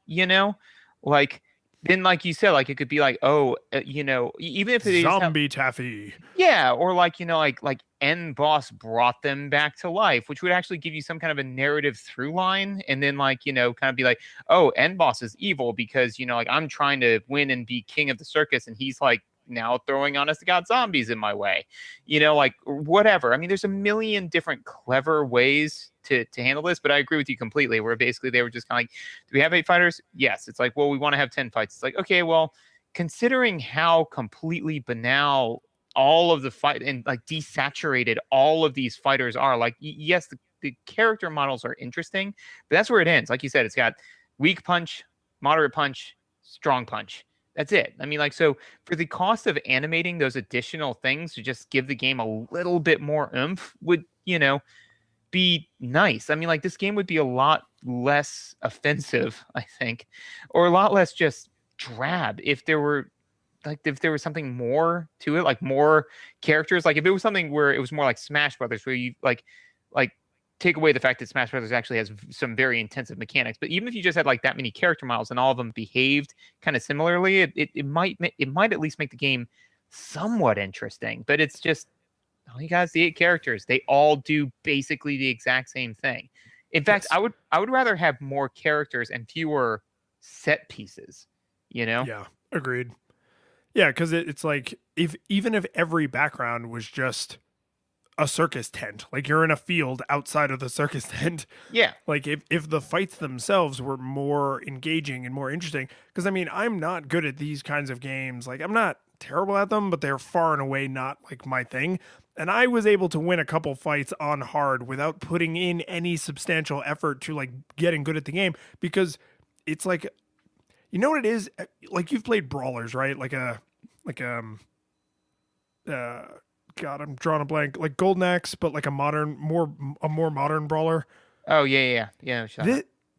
like, then like you said, like it could be like, oh, even if it zombie Taffy. Yeah. Or like, like End Boss brought them back to life, which would actually give you some kind of a narrative through line. And then like, kind of be like, oh, End Boss is evil because, like I'm trying to win and be king of the circus. And he's like now throwing honest to God zombies in my way, like whatever. I mean, there's a million different clever ways to handle this, but I agree with you completely, where basically they were just kind of like, do we have 8 fighters? Yes. It's like, well, we want to have 10 fights. It's like, okay, well, considering how completely banal all of the fight and like desaturated all of these fighters are, like, yes, the character models are interesting, but that's where it ends. Like you said, it's got weak punch, moderate punch, strong punch. That's it. I mean, like, so for the cost of animating those additional things to just give the game a little bit more oomph would, be nice. I mean, like, this game would be a lot less offensive, I think, or a lot less just drab if there were like if there was something more to it, like more characters, like if it was something where it was more like Smash Brothers, where you like take away the fact that Smash Brothers actually has some very intensive mechanics, but even if you just had like that many character models and all of them behaved kind of similarly, it might at least make the game somewhat interesting. But it's just, oh, you guys, the 8 characters, they all do basically the exact same thing. In fact, Yes. I would rather have more characters and fewer set pieces, you know? Yeah, agreed. Yeah, because it's like even if every background was just a circus tent, like you're in a field outside of the circus tent. Yeah. Like if the fights themselves were more engaging and more interesting, because I mean I'm not good at these kinds of games. Like I'm not terrible at them, but they're far and away not like my thing. And I was able to win a couple fights on hard without putting in any substantial effort to like getting good at the game, because it's like, you know what it is? Like you've played brawlers, right? God, I'm drawing a blank. Like Golden Axe, but like a more modern brawler. Oh yeah.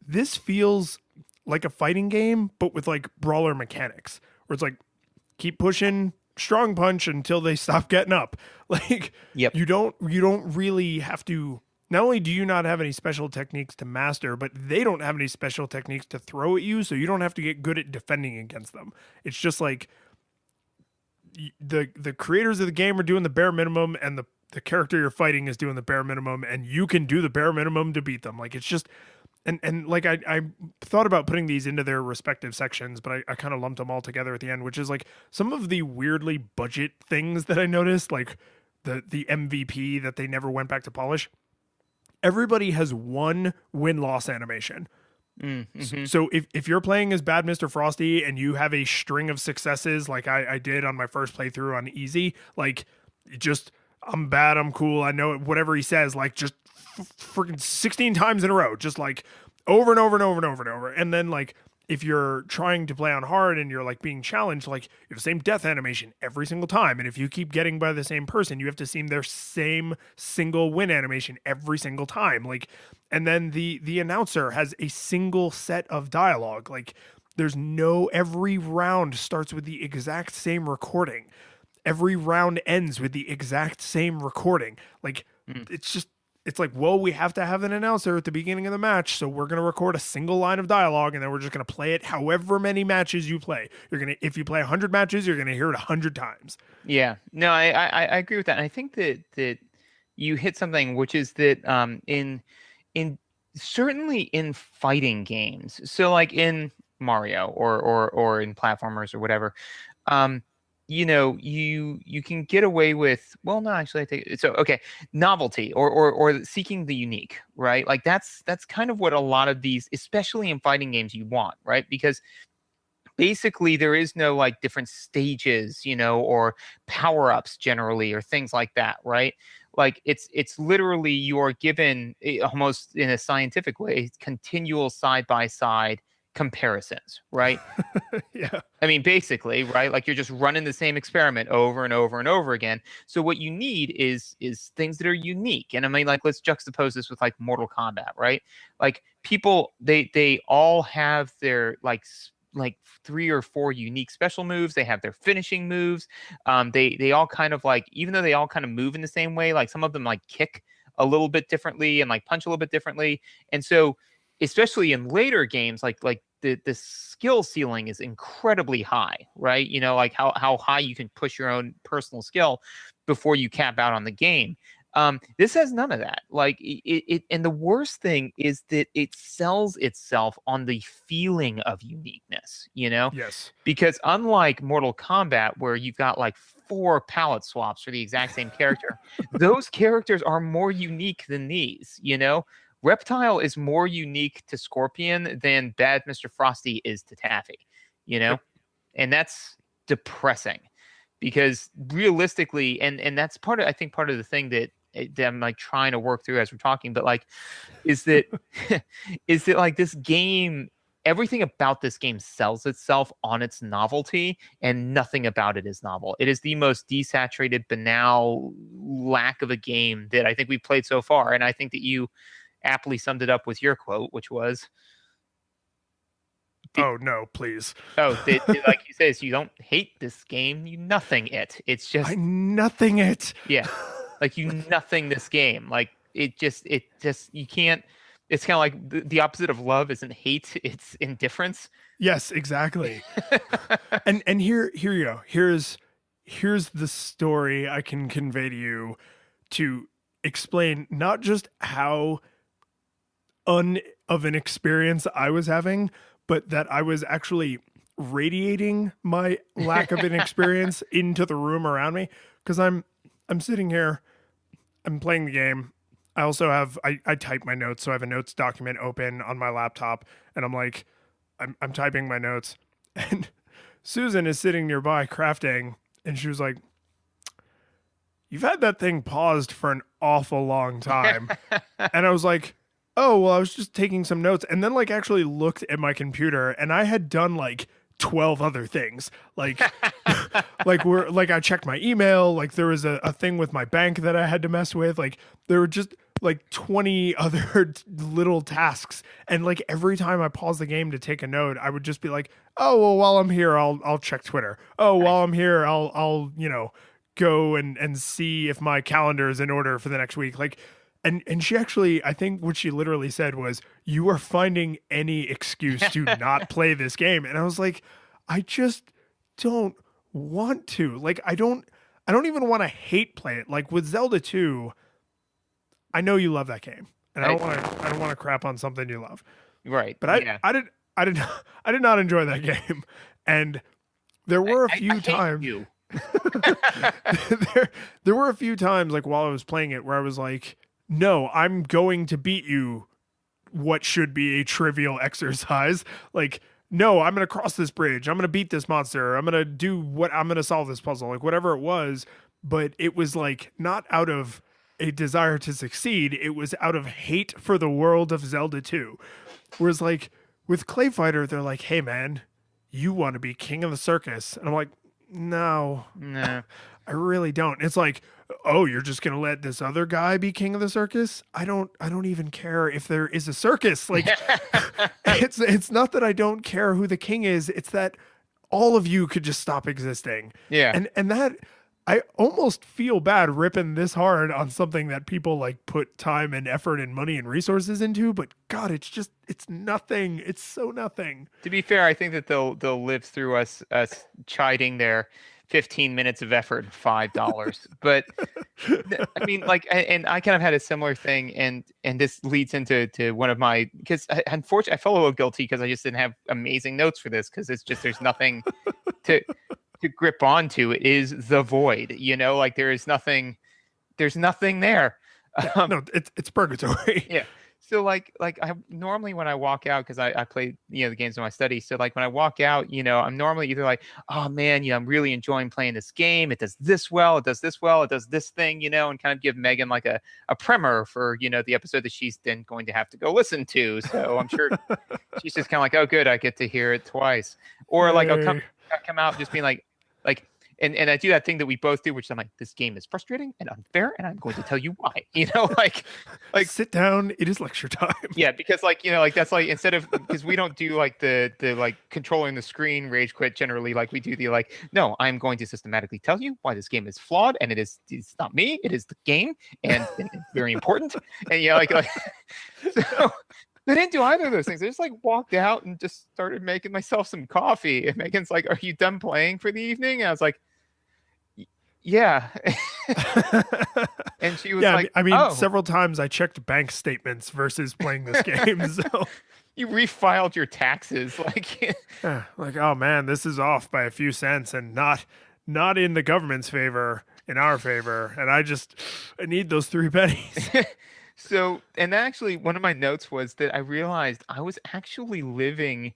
This feels like a fighting game, but with like brawler mechanics, where it's like keep pushing, strong punch until they stop getting up. Like Yep. you don't really have to. Not only do you not have any special techniques to master, but they don't have any special techniques to throw at you, so you don't have to get good at defending against them. It's just like the creators of the game are doing the bare minimum, and the character you're fighting is doing the bare minimum, and you can do the bare minimum to beat them. Like it's just, and like I thought about putting these into their respective sections, but I kind of lumped them all together at the end, which is like some of the weirdly budget things that I noticed, like the MVP that they never went back to polish. Everybody has one win-loss animation. Mm-hmm. So if you're playing as Bad Mr. Frosty and you have a string of successes like I did on my first playthrough on easy, like just I'm bad, I'm cool, I know it, whatever he says, like just freaking 16 times in a row, just like over and over and over and over and over. And then like if you're trying to play on hard and you're like being challenged, like you have the same death animation every single time. And if you keep getting by the same person, you have to see their same single win animation every single time. Like, and then the announcer has a single set of dialogue. Like every round starts with the exact same recording. Every round ends with the exact same recording. Like it's like, well, we have to have an announcer at the beginning of the match, so we're going to record a single line of dialogue, and then we're just going to play it however many matches you play. If you play 100 matches, you're going to hear it 100 times. Yeah. No, I agree with that. And I think that you hit something, which is that in certainly in fighting games, so like in Mario or in platformers or whatever, you can get away with, well, no, actually I think it's okay, novelty or seeking the unique, right? Like that's kind of what a lot of these, especially in fighting games, you want, right? Because basically there is no like different stages, or power-ups generally or things like that, right? Like it's literally you are given almost in a scientific way continual side-by-side comparisons, right? Yeah. I mean, basically, right? Like you're just running the same experiment over and over and over again. So what you need is things that are unique. And I mean, like, let's juxtapose this with like Mortal Kombat, right? Like people, they all have their like 3 or 4 unique special moves. They have their finishing moves. They all kind of like, even though they all kind of move in the same way, like some of them like kick a little bit differently and like punch a little bit differently. And so, especially in later games, like the skill ceiling is incredibly high, right? Like how high you can push your own personal skill before you cap out on the game. This has none of that. Like it and the worst thing is that it sells itself on the feeling of uniqueness, Yes. Because unlike Mortal Kombat, where you've got like 4 palette swaps for the exact same character, those characters are more unique than these, Reptile is more unique to Scorpion than Bad Mr. Frosty is to Taffy, and that's depressing because realistically, and that's part of the thing that I'm like trying to work through as we're talking, but like, is that like this game, everything about this game sells itself on its novelty, and nothing about it is novel. It is the most desaturated, banal lack of a game that I think we've played so far, and I think that you aptly summed it up with your quote, which was, Oh no, please. Oh, like you says, you don't hate this game, you nothing it. It's I just nothing it. yeah, like you nothing this game. Like it just you can't. It's kind of like the opposite of love isn't hate; it's indifference. Yes, exactly. And here you go. Here's the story I can convey to you to explain not just how of an experience I was having, but that I was actually radiating my lack of an experience into the room around me. Because I'm sitting here, I'm playing the game. I also have I type my notes, so I have a notes document open on my laptop, and I'm typing my notes, and Susan is sitting nearby crafting, and she was like, "You've had that thing paused for an awful long time," and I was like, "Oh well, I was just taking some notes," and then like actually looked at my computer, and I had done like 12 other things, like like I checked my email, like there was a thing with my bank that I had to mess with, like there were just like 20 other little tasks, and like every time I paused the game to take a note, I would just be like, oh well, while I'm here I'll check Twitter. Oh, while I'm here I'll go and see if my calendar is in order for the next week. Like and she actually, I think what she literally said was, "You are finding any excuse to not play this game." And I was like, I just don't want to. Like I don't even want to hate play it. Like with Zelda 2, I know you love that game. And I don't want to crap on something you love. Right. But I did not enjoy that game. And there were a few times you. there were a few times like while I was playing it where I was like, no, I'm going to beat you. What should be a trivial exercise. Like, no, I'm going to cross this bridge. I'm going to beat this monster. I'm going to solve this puzzle, like whatever it was. But it was like not out of a desire to succeed. It was out of hate for the world of Zelda 2. Whereas like with ClayFighter, they're like, hey man, you want to be king of the circus. And I'm like, no, I really don't. It's like, oh, you're just gonna let this other guy be king of the circus? I don't even care if there is a circus. Like it's not that I don't care who the king is, it's that all of you could just stop existing. Yeah. And that I almost feel bad ripping this hard on something that people like put time and effort and money and resources into, but God, it's nothing. It's so nothing. To be fair, I think that they'll live through us chiding their 15 minutes of effort, $5. But I mean, like, and I kind of had a similar thing, and this leads into one of my, because unfortunately I felt a little guilty because I just didn't have amazing notes for this, because it's just there's nothing to grip onto. It is the void, like there's nothing there. No, it's purgatory. Yeah. So like I normally when I walk out, because I play the games in my study, so like when I walk out, I'm normally either like, oh man, I'm really enjoying playing this game, it does this well, it does this well, it does this thing, and kind of give Megan like a primer for the episode that she's then going to have to go listen to. So I'm sure she's just kind of like, oh good, I get to hear it twice. Or like I'll come out just being like and I do that thing that we both do, which I'm like, this game is frustrating and unfair, and I'm going to tell you why. Like sit down. It is lecture time. Yeah, because that's like, instead of, because we don't do like the like controlling the screen rage quit generally, like we do the like, no, I'm going to systematically tell you why this game is flawed, and it's not me, it is the game, and it's very important. And like so. I didn't do either of those things. I just like walked out and just started making myself some coffee. And Megan's like, "Are you done playing for the evening?" And I was like, "Yeah." And she was like, I mean, oh. Several times I checked bank statements versus playing this game. So you refiled your taxes, like, like, oh man, this is off by a few cents, and not in the government's favor, in our favor. And I need those 3 pennies. So, and actually, one of my notes was that I realized I was actually living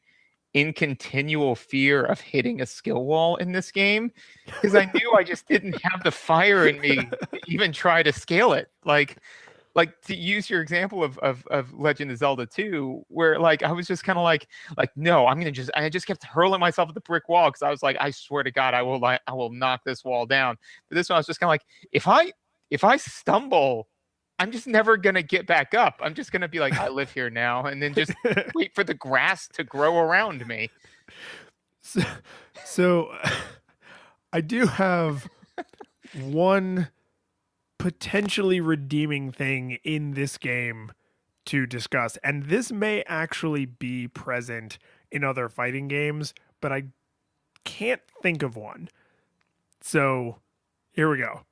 in continual fear of hitting a skill wall in this game, because I knew I just didn't have the fire in me to even try to scale it. Like to use your example of Legend of Zelda 2, where like I was just kind of like no, I just kept hurling myself at the brick wall, because I was like, I swear to God, I will knock this wall down. But this one I was just kind of like, if I stumble I'm just never gonna get back up. I'm just gonna be like, I live here now, and then just wait for the grass to grow around me. So I do have one potentially redeeming thing in this game to discuss, and this may actually be present in other fighting games, but I can't think of one. So here we go.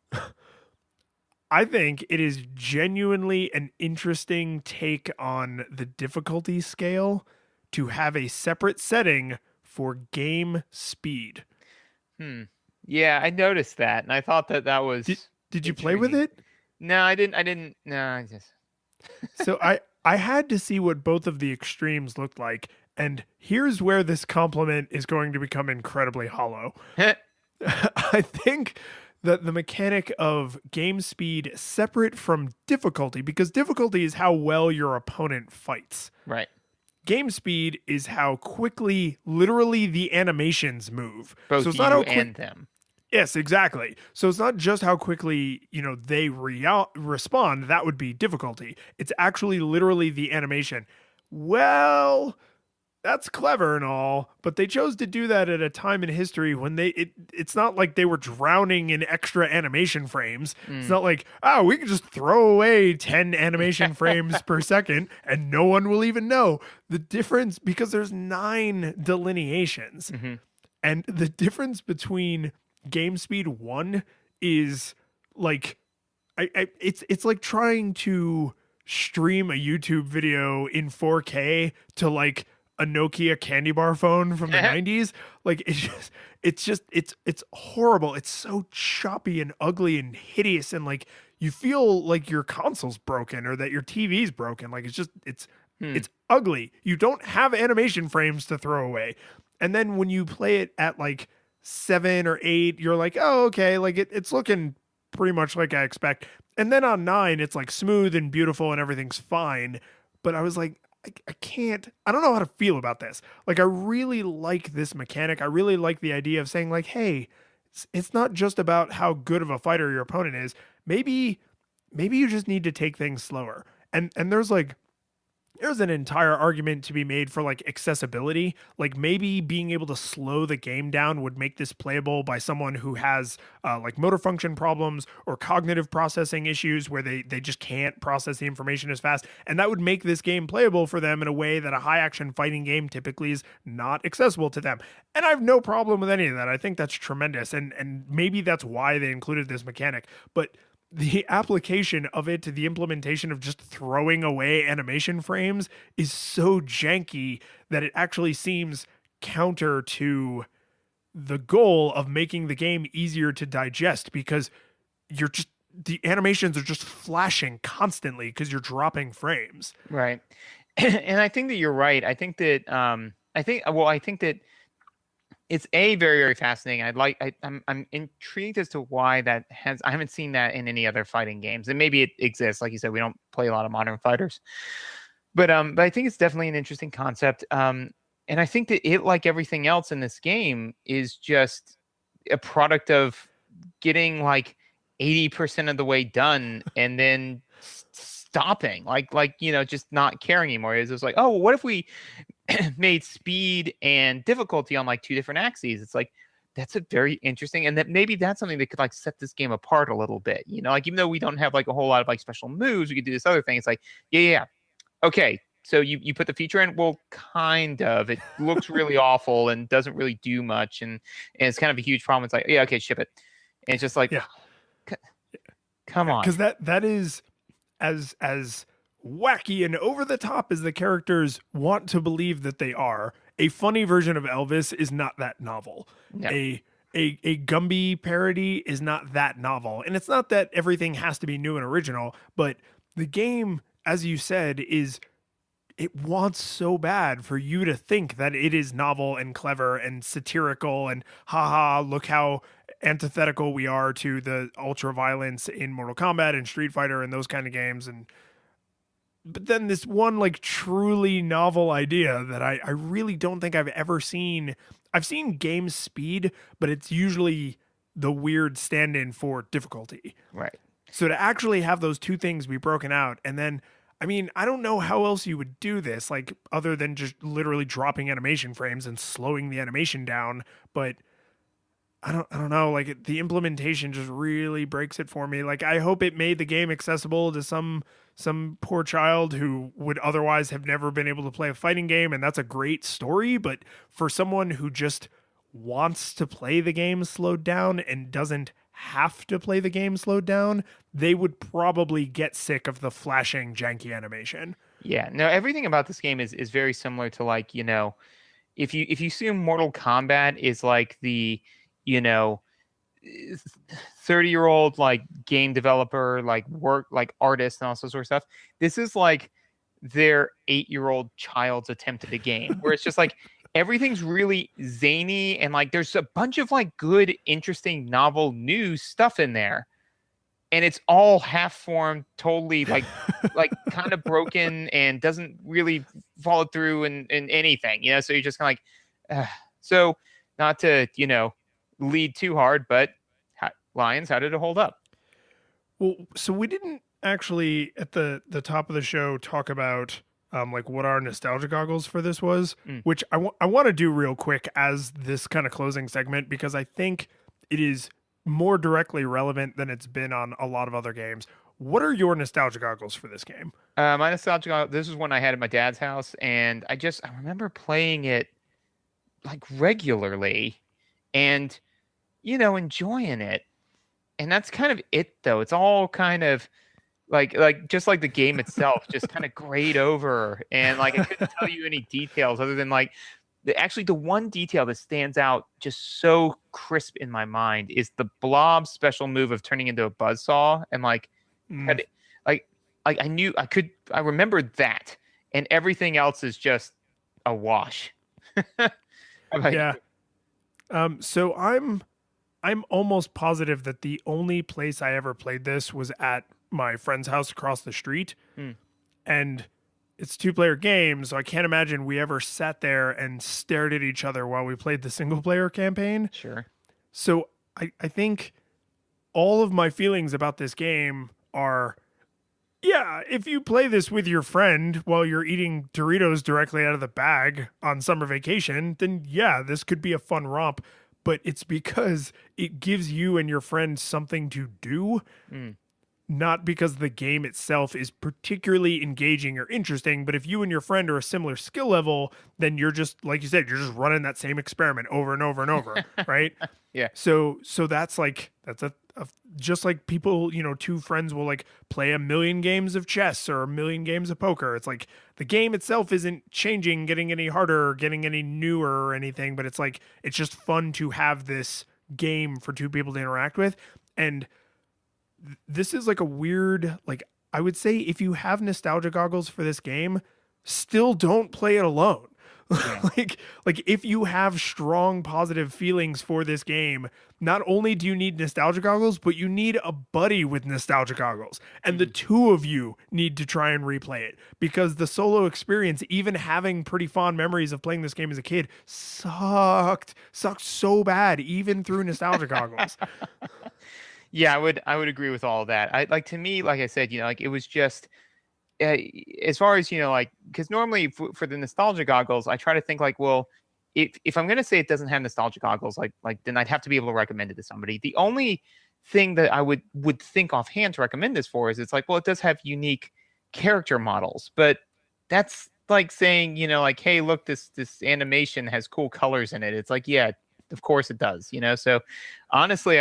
I think it is genuinely an interesting take on the difficulty scale to have a separate setting for game speed. Yeah, I noticed that, and I thought that was. Did you play with it? No, I didn't. No, I just. So I had to see what both of the extremes looked like, and here's where this compliment is going to become incredibly hollow. I think that the mechanic of game speed separate from difficulty, because difficulty is how well your opponent fights. Right. Game speed is how quickly, literally, the animations move. Both so it's you not how and them. Yes, exactly. So it's not just how quickly, they respond. That would be difficulty. It's actually literally the animation. Well, that's clever and all, but they chose to do that at a time in history when it's not like they were drowning in extra animation frames. It's not like, we can just throw away 10 animation frames per second and no one will even know. The difference, because there's 9 delineations, and the difference between game speed 1 is like, it's like trying to stream a YouTube video in 4K to like a Nokia candy bar phone from the 90s. Like it's horrible. It's so choppy and ugly and hideous. And like, you feel like your console's broken or that your TV's broken. Like it's ugly. You don't have animation frames to throw away. And then when you play it at like 7 or 8, you're like, oh, okay. Like it's looking pretty much like I expect. And then on 9, it's like smooth and beautiful and everything's fine. But I was like, I don't know how to feel about this. Like, I really like this mechanic. I really like the idea of saying like, hey, it's not just about how good of a fighter your opponent is. Maybe you just need to take things slower. And there's an entire argument to be made for like accessibility. Like maybe being able to slow the game down would make this playable by someone who has like motor function problems or cognitive processing issues where they just can't process the information as fast. And that would make this game playable for them in a way that a high action fighting game typically is not accessible to them. And I have no problem with any of that. I think that's tremendous. And maybe that's why they included this mechanic. But the application of it to the implementation of just throwing away animation frames is so janky that it actually seems counter to the goal of making the game easier to digest, because the animations are just flashing constantly because you're dropping frames. Right. And I think that you're right. I think that it's very, very fascinating. I'm intrigued as to why that has. I haven't seen that in any other fighting games, and maybe it exists. Like you said, we don't play a lot of modern fighters, but I think it's definitely an interesting concept. And I think that it, like everything else in this game, is just a product of getting like 80% of the way done and then stopping, just not caring anymore. It's just like, oh, well, what if we made speed and difficulty on like 2 different axes? It's like, that's a very interesting, and that maybe that's something that could like set this game apart a little bit, like even though we don't have like a whole lot of like special moves, we could do this other thing. It's like, yeah, okay, so you put the feature in. Well, kind of, it looks really awful and doesn't really do much, and it's kind of a huge problem. It's like, yeah, okay, ship it. And it's just like, come on, because that is as wacky and over the top as the characters want to believe that they are. A funny version of Elvis is not that novel. No. A Gumby parody is not that novel. And it's not that everything has to be new and original, but the game, as you said, it wants so bad for you to think that it is novel and clever and satirical and haha, look how antithetical we are to the ultra violence in Mortal Kombat and Street Fighter and those kind of games. But then this one like truly novel idea that I really don't think I've ever seen. I've seen game speed, but it's usually the weird stand-in for difficulty. Right. So to actually have those two things be broken out, and then, I mean, I don't know how else you would do this, like other than just literally dropping animation frames and slowing the animation down. But I don't know. Like the implementation just really breaks it for me. Like I hope it made the game accessible to some poor child who would otherwise have never been able to play a fighting game, and that's a great story. But for someone who just wants to play the game slowed down and doesn't have to play the game slowed down, they would probably get sick of the flashing janky animation. Yeah, no, everything about this game is very similar to like, if you assume Mortal Kombat is like the, 30-year-old like game developer, like work, like artist and all sorts of stuff. This is like their 8-year-old child's attempt at a game where it's just like everything's really zany and like there's a bunch of like good, interesting, novel, new stuff in there. And it's all half formed, totally like kind of broken and doesn't really follow through in anything, so you're just kind of like, so not to, lead too hard, but Lions, how did it hold up? Well, so we didn't actually at the top of the show talk about like what our nostalgia goggles for this was, which I want to do real quick as this kind of closing segment, because I think it is more directly relevant than it's been on a lot of other games. What are your nostalgia goggles for this game? My nostalgia goggle, this is one I had at my dad's house, and I remember playing it like regularly and enjoying it. And that's kind of it, though. It's all kind of like just like the game itself, just kind of grayed over. And like I couldn't tell you any details other than like the one detail that stands out just so crisp in my mind is the blob special move of turning into a buzzsaw. And like, I remembered that, and everything else is just a wash. Yeah. So I'm almost positive that the only place I ever played this was at my friend's house across the street. And it's a 2-player game, so I can't imagine we ever sat there and stared at each other while we played the single player campaign. Sure. So I think all of my feelings about this game are, yeah, if you play this with your friend while you're eating Doritos directly out of the bag on summer vacation, then yeah, this could be a fun romp. But it's because it gives you and your friend something to do, not because the game itself is particularly engaging or interesting. But if you and your friend are a similar skill level, then you're just, like you said, you're just running that same experiment over and over and over, right? Yeah. So that's like, that's a just like people, 2 friends will like play 1,000,000 games of chess or 1,000,000 games of poker. It's like the game itself isn't changing, getting any harder, or getting any newer or anything, but it's like, it's just fun to have this game for 2 people to interact with. And this is like a weird, like, I would say if you have nostalgia goggles for this game, still don't play it alone. Yeah. like if you have strong positive feelings for this game, not only do you need nostalgia goggles, but you need a buddy with nostalgia goggles, and the 2 of you need to try and replay it, because the solo experience, even having pretty fond memories of playing this game as a kid, sucked so bad even through nostalgia goggles. Yeah, I would agree with all of that. To me, like I said, like it was just as far as, like, because normally for the nostalgia goggles, I try to think like, well, if I'm going to say it doesn't have nostalgia goggles, like then I'd have to be able to recommend it to somebody. The only thing that I would think offhand to recommend this for is it's like, well, it does have unique character models, but that's like saying, like, hey, look, this animation has cool colors in it. It's like, yeah, of course it does, So honestly,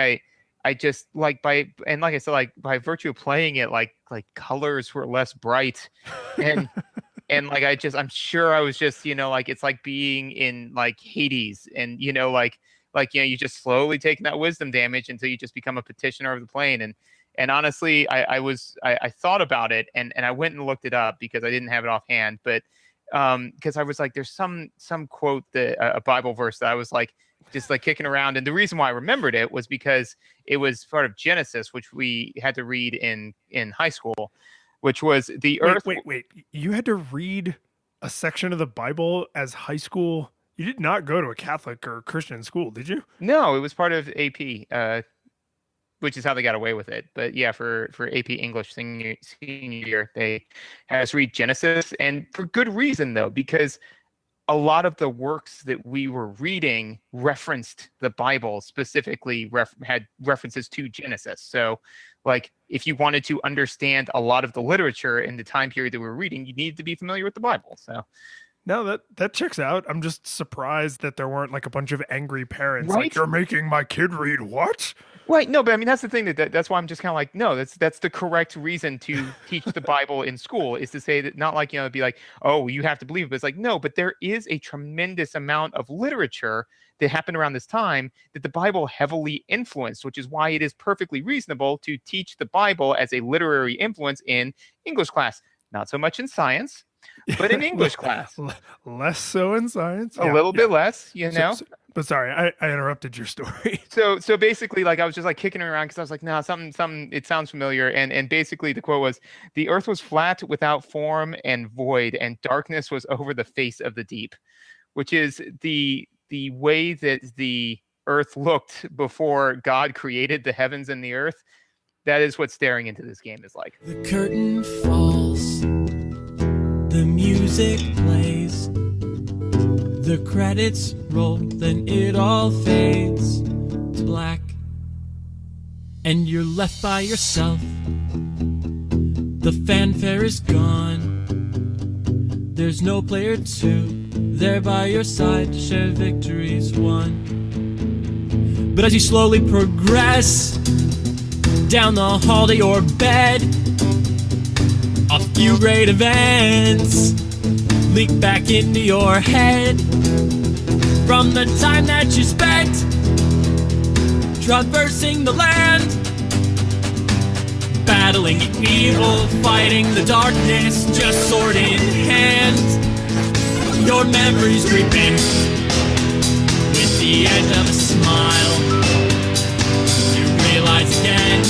I just like like I said, like by virtue of playing it, like colors were less bright, and like I'm sure I was just, like it's like being in like Hades, and you just slowly taking that wisdom damage until you just become a petitioner of the plane. And honestly, I thought about it, and I went and looked it up because I didn't have it offhand, but because I was like, there's some quote that a Bible verse that I was like just like kicking around, and the reason why I remembered it was because it was part of Genesis, which we had to read in high school, which was the earth. Wait! You had to read a section of the Bible as high school? You did not go to a Catholic or Christian school, did you? No, it was part of AP. which is how they got away with it. But yeah, for AP English senior year, they had us read Genesis, and for good reason though, because a lot of the works that we were reading referenced the Bible, specifically had references to Genesis. So like if you wanted to understand a lot of the literature in the time period that we were reading, you needed to be familiar with the Bible. So no, that checks out. I'm just surprised that there weren't like a bunch of angry parents Right? like, you're making my kid read what? Right. No, but I mean, that's the thing that's why I'm just kind of like, no, that's the correct reason to teach the Bible in school, is to say that, not like, be like, oh, you have to believe it. But it's like, no, but there is a tremendous amount of literature that happened around this time that the Bible heavily influenced, which is why it is perfectly reasonable to teach the Bible as a literary influence in English class. Not so much in science, but in English class. Less so in science. A little bit less, But sorry, I interrupted your story. So basically, like, I was just like kicking it around because I was like, no, something, it sounds familiar. And basically the quote was, the earth was flat without form and void, and darkness was over the face of the deep, which is the way that the earth looked before God created the heavens and the earth. That is what staring into this game is like. The curtain falls, the music plays, the credits roll, then it all fades to black, and you're left by yourself. The fanfare is gone, there's no player two there by your side to share victories won. But as you slowly progress down the hall to your bed, a few great events leak back into your head from the time that you spent traversing the land, battling evil, fighting the darkness, just sword in hand. Your memories creeping with the edge of a smile. You realize again